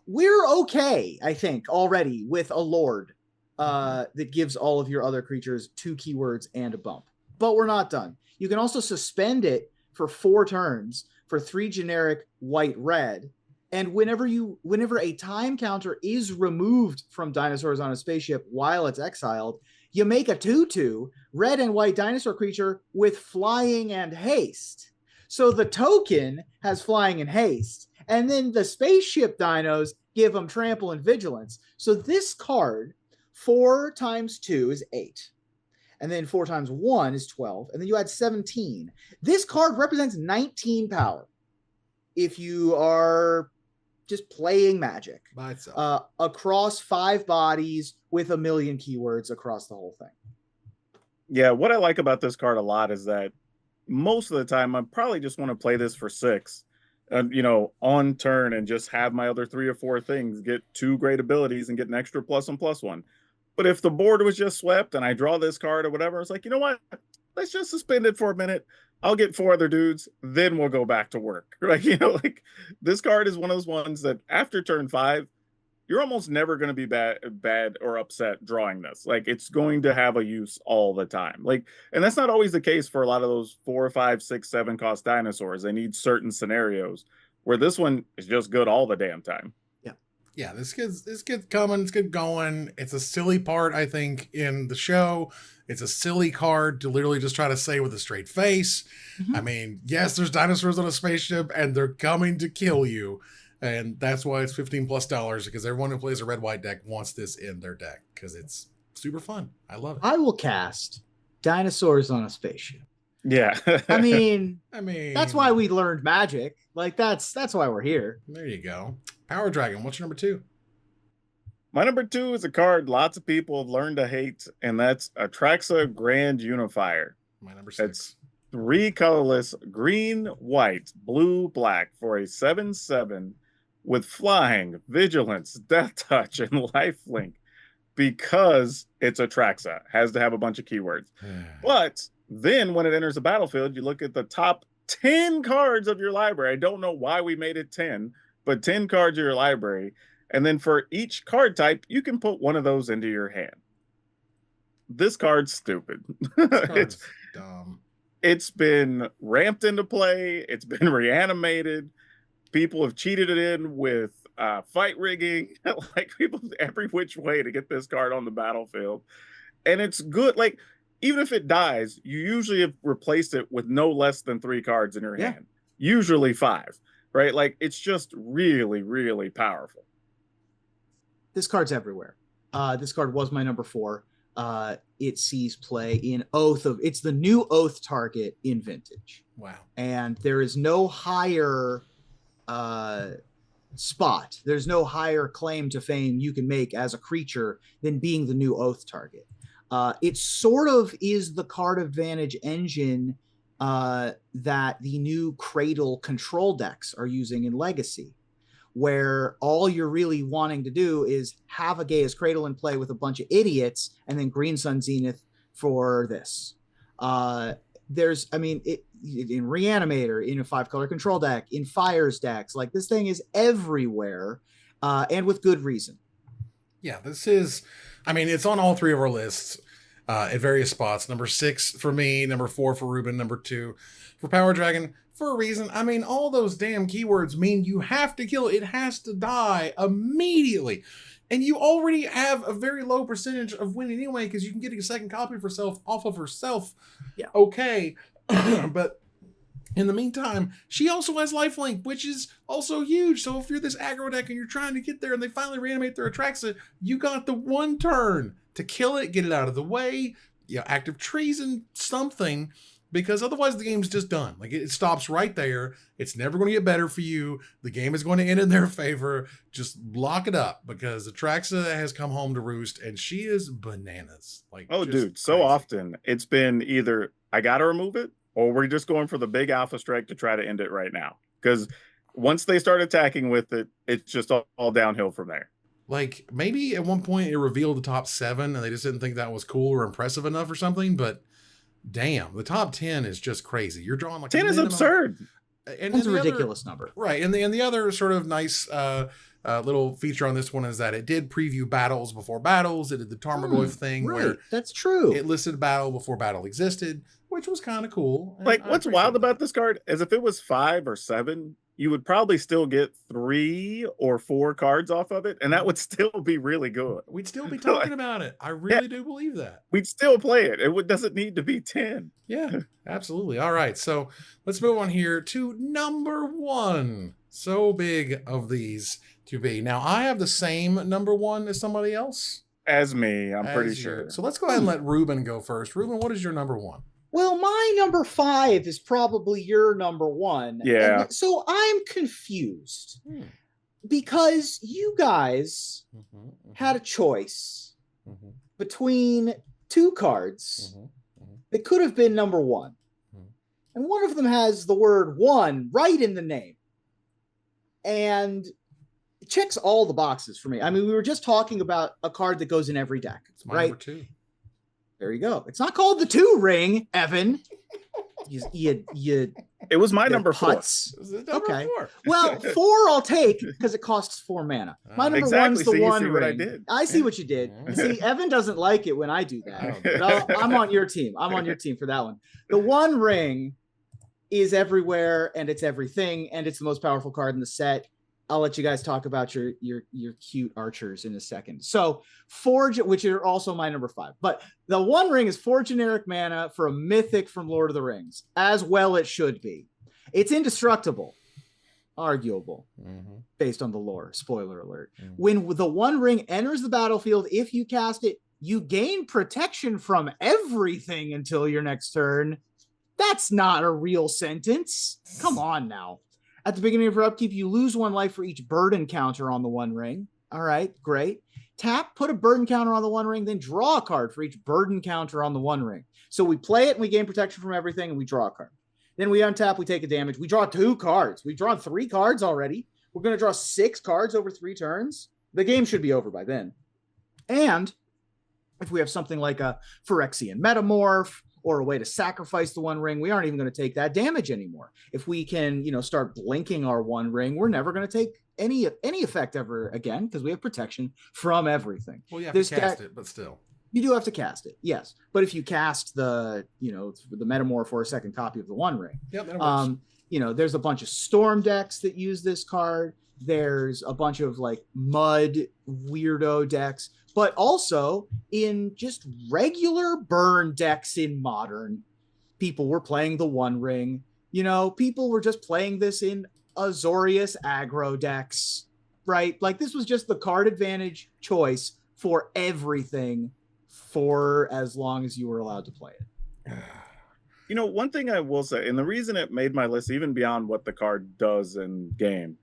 C: We're okay, I think, already with a Lord that gives all of your other creatures 2 keywords and a bump. But we're not done. You can also suspend it for 4 turns for 3 generic white-red. And whenever a time counter is removed from Dinosaurs on a Spaceship while it's exiled, you make a 2/2 red and white dinosaur creature with flying and haste. So the token has flying and haste, and then the spaceship dinos give them trample and vigilance. So this card, 4 times 2 is 8. And then 4 times 1 is 12. And then you add 17. This card represents 19 power. If you are just playing Magic
A: by itself
C: across 5 bodies with a million keywords across the whole thing.
B: Yeah, what I like about this card a lot is that most of the time I probably just want to play this for 6, on turn, and just have my other 3 or 4 things get 2 great abilities and get an extra +1/+1. But if the board was just swept and I draw this card or whatever, it's like, you know what? Let's just suspend it for a minute. I'll get 4 other dudes, then we'll go back to work. Like, this card is one of those ones that after turn 5, you're almost never going to be bad or upset drawing this. Like, it's going to have a use all the time. Like, and that's not always the case for a lot of those 4, 5, 6, 7 cost dinosaurs. They need certain scenarios where this one is just good all the damn time.
A: Yeah, this kid's coming, this kid going. It's a silly part, I think, in the show. It's a silly card to literally just try to say with a straight face. I mean, yes, there's dinosaurs on a spaceship and they're coming to kill you. And that's why it's $15+, because everyone who plays a red-white deck wants this in their deck because it's super fun. I love it.
C: I will cast Dinosaurs on a Spaceship.
B: Yeah.
C: I mean, that's why we learned Magic. Like, that's why we're here.
A: There you go. Power Dragon, what's your number 2?
B: My number 2 is a card lots of people have learned to hate, and that's Atraxa Grand Unifier.
A: My number 6.
B: It's 3 colorless, green, white, blue, black for a 7/7 with flying, vigilance, death touch, and lifelink, because it's Atraxa. Has to have a bunch of keywords. But then when it enters the battlefield, you look at the top 10 cards of your library. I don't know why we made it 10, but 10 cards of your library. And then for each card type, you can put one of those into your hand. This card's stupid.
A: It's dumb.
B: It's been ramped into play. It's been reanimated. People have cheated it in with fight rigging. Like, people every which way to get this card on the battlefield. And it's good. Like, even if it dies, you usually have replaced it with no less than 3 cards in your hand. Usually 5, right? Like, it's just really, really powerful.
C: This card's everywhere. This card was my number 4. It sees play in Oath of... It's the new Oath target in Vintage.
A: Wow.
C: And there is no higher spot. There's no higher claim to fame you can make as a creature than being the new Oath target. It sort of is the card advantage engine that the new Cradle control decks are using in Legacy, where all you're really wanting to do is have a Gaia's Cradle in play with a bunch of idiots, and then Green Sun Zenith for this. There's, I mean, in Reanimator, in a 5-color control deck, in Fires decks, like, this thing is everywhere, and with good reason.
A: Yeah, this is, I mean, it's on all 3 of our lists at various spots. Number 6 for me, number 4 for Ruben, number 2 for Power Dragon, for a reason. I mean, all those damn keywords mean you have to kill it. It has to die immediately. And you already have a very low percentage of winning anyway, because you can get a second copy of herself off of herself.
C: Yeah.
A: Okay. But in the meantime, she also has lifelink, which is also huge. So if you're this aggro deck and you're trying to get there and they finally reanimate their Atraxa, you got the 1 turn to kill it, get it out of the way, active treason, something. because otherwise the game's just done. Like it stops right there. It's never going to get better for you. The game is going to end in their favor. Just lock it up because Atraxa has come home to roost and she is bananas. Like,
B: oh, dude,
A: crazy.
B: so often it's been either I got to remove it or we're just going for the big alpha strike to try to end it right now. Because once they start attacking with it, it's just all downhill from there.
A: Like maybe at one point it revealed the top 7 and they just didn't think that was cool or impressive enough or something. But damn, the top 10 is just crazy. You're drawing like
B: 10 is absurd.
C: And it's a ridiculous number.
A: Right. And the other sort of nice little feature on this one is that it did preview battles before battles. It did the Tarmogoyf thing where
C: that's true.
A: It listed battle before battle existed, which was kind of cool.
B: Like what's wild about this card is if it was 5 or 7, you would probably still get 3 or 4 cards off of it, and that would still be really good.
A: We'd still be talking about it. I really do believe that.
B: We'd still play it. It doesn't need to be 10.
A: Yeah, absolutely. All right, so let's move on here to number 1. So big of these to be. Now, I have the same number 1 as somebody else.
B: As me, I'm pretty sure.
A: So let's go ahead and let Ruben go first. Ruben, what is your number 1?
C: Well, my number 5 is probably your number 1.
B: Yeah.
C: And so I'm confused because you guys had a choice between 2 cards that could have been number 1. And one of them has the word 1 right in the name. And it checks all the boxes for me. I mean, we were just talking about a card that goes in every deck.
A: It's my
C: right?
A: number 2.
C: There you go. It's not called the 2 ring, Evan.
B: It was my number 4.
C: Okay. 4. Well, 4 I'll take because it costs 4 mana. My number 1's the 1 ring.
B: What I did.
C: I see what you did. See, Evan doesn't like it when I do that. But I'm on your team. I'm on your team for that one. The 1 ring is everywhere and it's everything and it's the most powerful card in the set. I'll let you guys talk about your cute archers in a second. So 4, which are also my number 5, but the 1 ring is 4 generic mana for a mythic from Lord of the Rings, as well it should be. It's indestructible, arguable, based on the lore. Spoiler alert. When the 1 ring enters the battlefield, if you cast it, you gain protection from everything until your next turn. That's not a real sentence. Come on now. At the beginning of your upkeep, you lose 1 life for each burden counter on the 1 ring. All right, great. Tap, put a burden counter on the 1 ring, then draw a card for each burden counter on the 1 ring. So we play it and we gain protection from everything and we draw a card. Then we untap, we take a damage. We draw 2 cards. We've drawn 3 cards already. We're going to draw 6 cards over 3 turns. The game should be over by then. And if we have something like a Phyrexian Metamorph, or a way to sacrifice the 1 ring, we aren't even going to take that damage anymore. If we can, start blinking our 1 ring, we're never going to take any effect ever again because we have protection from everything.
A: Well, you have to cast it, but still.
C: You do have to cast it, yes. But if you cast the Metamorph or a second copy of the 1 ring, there's a bunch of Storm decks that use this card. There's a bunch of mud weirdo decks. But also in just regular burn decks in Modern, people were playing the 1 ring. People were just playing this in Azorius aggro decks, right? Like this was just the card advantage choice for everything for as long as you were allowed to play it.
B: One thing I will say, and the reason it made my list, even beyond what the card does in game,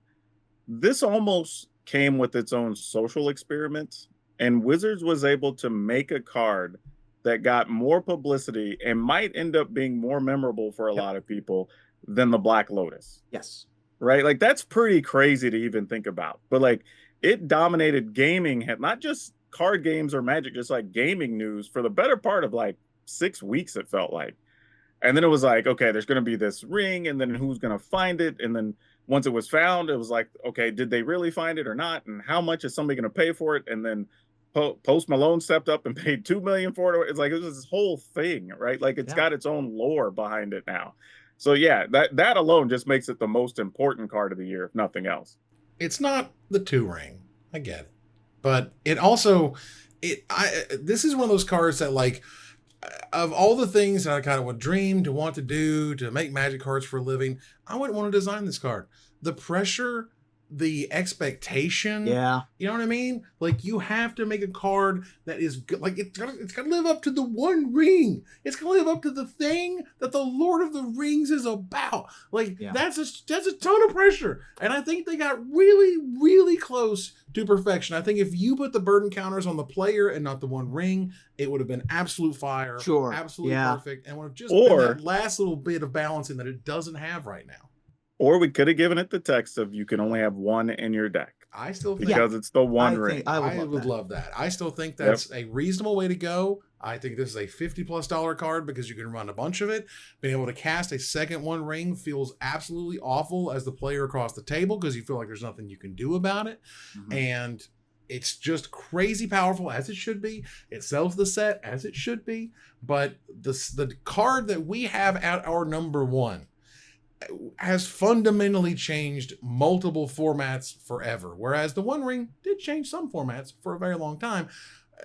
B: this almost came with its own social experiment. And Wizards was able to make a card that got more publicity and might end up being more memorable for a lot of people than the Black Lotus.
C: Yes.
B: Right? Like, that's pretty crazy to even think about. But, it dominated gaming, not just card games or Magic, just, gaming news for the better part of, 6 weeks, it felt like. And then it was okay, there's going to be this ring, and then who's going to find it? And then once it was found, it was okay, did they really find it or not? And how much is somebody going to pay for it? And then Post Malone stepped up and paid $2 million for it. It's it was this whole thing, right? It's got its own lore behind it now. So yeah, that alone just makes it the most important card of the year, if nothing else.
A: It's not the 2 ring. I get it. But it also, this is one of those cards that of all the things that I kind of would dream to want to do to make Magic cards for a living, I wouldn't want to design this card. The pressure the expectation.
C: Yeah.
A: You know what I mean? Like, you have to make a card that is good. Like, it's gotta live up to the One Ring. It's gonna live up to the thing that the Lord of the Rings is about. Like, that's a ton of pressure. And I think they got really, really close to perfection. I think if you put the burden counters on the player and not the One Ring, it would have been absolute fire.
C: Sure.
A: Absolutely perfect. And would have just been that last little bit of balancing that it doesn't have right now.
B: Or we could have given it the text of you can only have one in your deck.
A: I still think
B: because it's the One Ring.
A: I would love that. I still think that's a reasonable way to go. I think this is a $50+ card because you can run a bunch of it. Being able to cast a second One Ring feels absolutely awful as the player across the table because you feel like there's nothing you can do about it. Mm-hmm. And it's just crazy powerful, as it should be. It sells the set, as it should be. But the card that we have at our number one has fundamentally changed multiple formats forever, whereas the One Ring did change some formats for a very long time.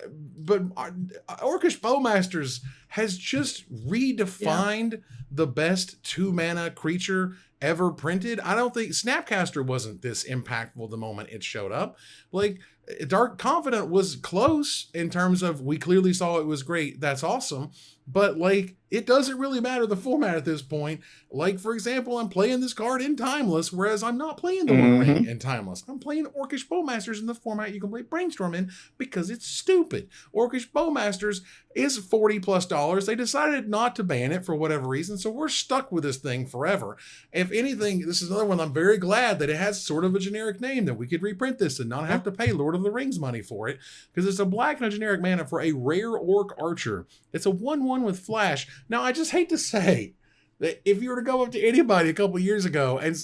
A: But Orcish Bowmasters has just redefined the best 2-mana creature ever printed. I don't think Snapcaster wasn't this impactful the moment it showed up. Like, Dark Confidant was close in terms of we clearly saw it was great. That's awesome. But, like, it doesn't really matter the format at this point. Like, for example, I'm playing this card in Timeless, whereas I'm not playing the One Ring in Timeless. I'm playing Orcish Bowmasters in the format you can play Brainstorm in because it's stupid. Orcish Bowmasters is $40+. They decided not to ban it for whatever reason, so we're stuck with this thing forever. If anything, this is another one I'm very glad that it has sort of a generic name, that we could reprint this and not have to pay Lord of the Rings money for it, because it's a black and a generic mana for a rare Orc Archer. It's a 1/1 with Flash. Now, I just hate to say that if you were to go up to anybody a couple years ago and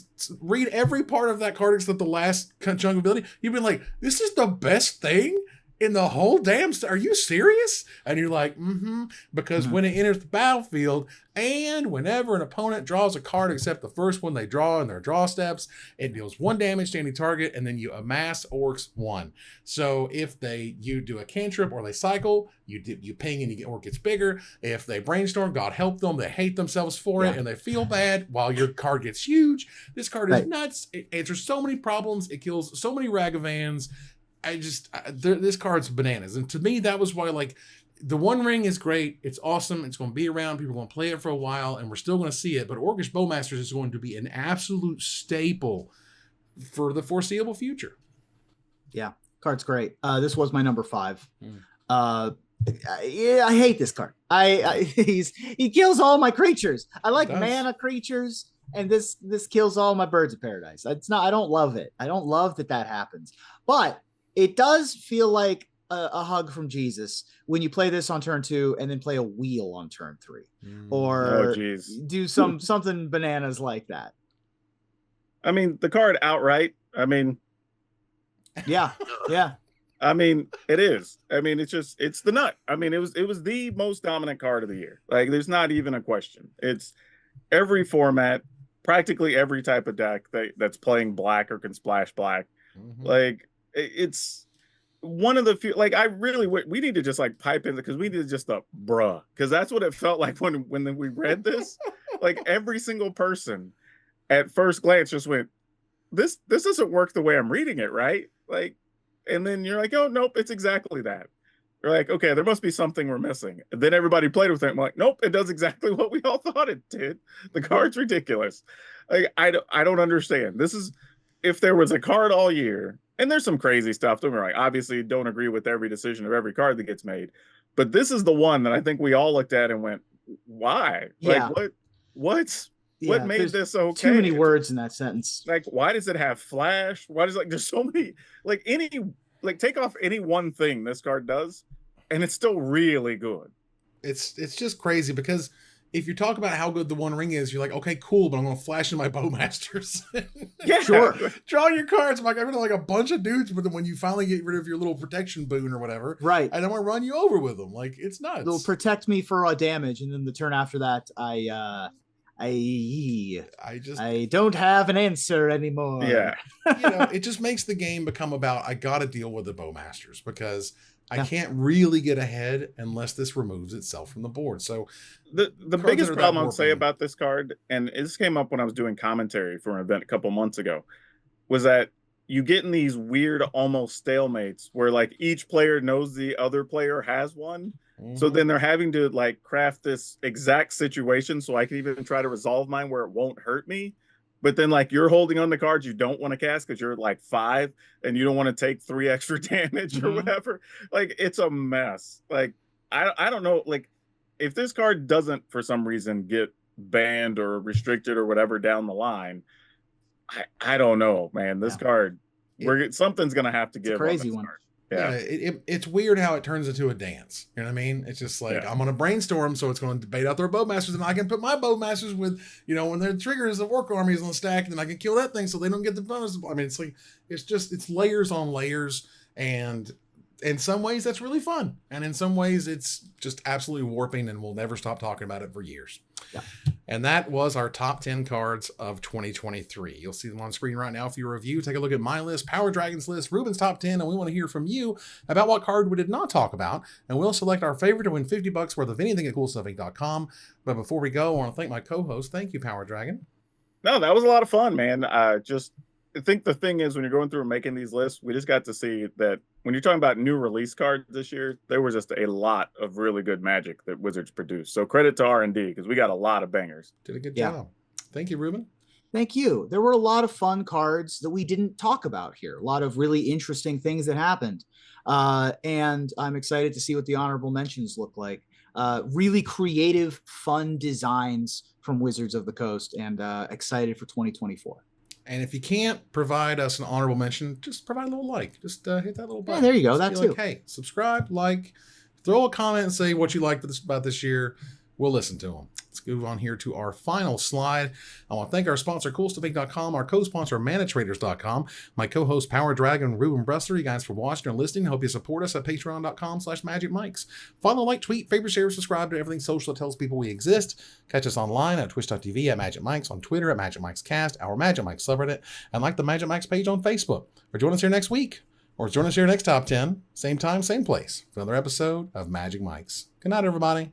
A: read every part of that card except the last chunk of ability, you'd be like, this is the best thing in the whole damn are you serious? And you're like, because when it enters the battlefield and whenever an opponent draws a card except the first one they draw in their draw steps, it deals 1 damage to any target, and then you amass Orcs 1. So if you do a cantrip or they cycle, you ping and Orc gets bigger. If they brainstorm, God help them, they hate themselves for it and they feel bad while your card gets huge. This card is nuts. It answers so many problems. It kills so many Ragavans. This card's bananas. And to me, that was why, like, the One Ring is great. It's awesome. It's going to be around. People are going to play it for a while, and we're still going to see it. But Orcish Bowmasters is going to be an absolute staple for the foreseeable future.
C: Yeah, card's great. This was my number 5. I hate this card. He kills all my creatures. I like mana creatures, and this kills all my Birds of Paradise. I don't love it. I don't love that happens. But it does feel like a hug from Jesus when you play this on turn 2 and then play a wheel on turn 3, or do something bananas like that.
B: I mean, the card outright. I mean,
C: yeah.
B: I mean, it is. I mean, it's the nut. I mean, it was the most dominant card of the year. Like, there's not even a question. It's every format, practically every type of deck that's playing black or can splash black. Like, it's one of the few, like, I really we need to just like pipe in, because we need just a bruh, because that's what it felt like when we read this. Like, every single person at first glance just went, this doesn't work the way I'm reading it, right? Like, and then you're like, oh nope, it's exactly that. You're like, okay, there must be something we're missing. And then everybody played with it. I'm like, nope, it does exactly what we all thought it did. The card's ridiculous. Like, I don't understand. This is, if there was a card all year, and there's some crazy stuff, don't get me wrong, obviously don't agree with every decision of every card that gets made, but this is the one that I think we all looked at and went, why?
C: Yeah.
B: Like, what made this okay?
C: Too many words in that sentence.
B: Like, why does it have flash? Why does, like, there's so many, like, take off any one thing this card does, and it's still really good.
A: It's just crazy, because if you talk about how good the One Ring is, you're like, okay, cool, but I'm going to flash in my Bowmasters.
B: Yeah,
A: sure. Draw your cards. I'm like, I'm like a bunch of dudes, but then when you finally get rid of your little protection boon or whatever,
C: right?
A: And I'm going to run you over with them. Like, it's nuts.
C: They'll protect me for a damage, and then the turn after that, I don't have an answer anymore.
B: Yeah.
A: It just makes the game become about, I got to deal with the Bowmasters, because I can't really get ahead unless this removes itself from the board. So
B: the biggest problem I would say about this card, and this came up when I was doing commentary for an event a couple months ago, was that you get in these weird almost stalemates where like each player knows the other player has one. So then they're having to like craft this exact situation so I can even try to resolve mine where it won't hurt me. But then like you're holding on the cards you don't want to cast because you're like 5 and you don't want to take 3 extra damage or whatever. Like it's a mess. Like I don't know. Like if this card doesn't for some reason get banned or restricted or whatever down the line, I don't know, man. This card, something's gonna have to give.
C: A crazy one.
B: Card.
A: It's weird how it turns into a dance. You know what I mean? It's just like I'm gonna brainstorm, so it's going to debate out their bowmasters, and I can put my bowmasters with, you know, when their triggers of work armies on the stack, and then I can kill that thing so they don't get the bonus. I mean, it's like it's layers on layers, and in some ways that's really fun, and in some ways it's just absolutely warping, and we'll never stop talking about it for years. Yeah. And that was our top 10 cards of 2023. You'll see them on screen right now for your review. Take a look at my list, Power Dragon's list, Ruben's top 10, and we want to hear from you about what card we did not talk about, and we'll select our favorite to win $50 worth of anything at CoolStuffInc.com. But before we go, I want to thank my co-host. Thank you, Power Dragon.
B: No, that was a lot of fun, man. I think the thing is when you're going through and making these lists, we just got to see that when you're talking about new release cards this year, there was just a lot of really good Magic that Wizards produced. So credit to R&D because we got a lot of bangers.
A: Did a good job. Thank you, Ruben.
C: Thank you. There were a lot of fun cards that we didn't talk about here. A lot of really interesting things that happened. And I'm excited to see what the honorable mentions look like. Really creative, fun designs from Wizards of the Coast, and excited for 2024.
A: And if you can't provide us an honorable mention, just provide a little like. Just hit that little button.
C: Yeah, there you go.
A: Just
C: That too.
A: Like, hey, subscribe, like, throw a comment and say what you liked about this year. We'll listen to them. Let's move on here to our final slide. I want to thank our sponsor, CoolStuffInc.com, our co-sponsor, ManaTraders.com, my co-host, Power Dragon, Ruben Bressler. You guys for watching and listening. Hope you support us at Patreon.com/MagicMikes. Follow, like, tweet, favorite, share, subscribe to everything social that tells people we exist. Catch us online at Twitch.tv at Magic Mikes, on Twitter at Magic Mikes Cast, our Magic Mikes subreddit, and like the Magic Mikes page on Facebook. Or join us here next week. Or join us here next Top 10, same time, same place, for another episode of Magic Mikes. Good night, everybody.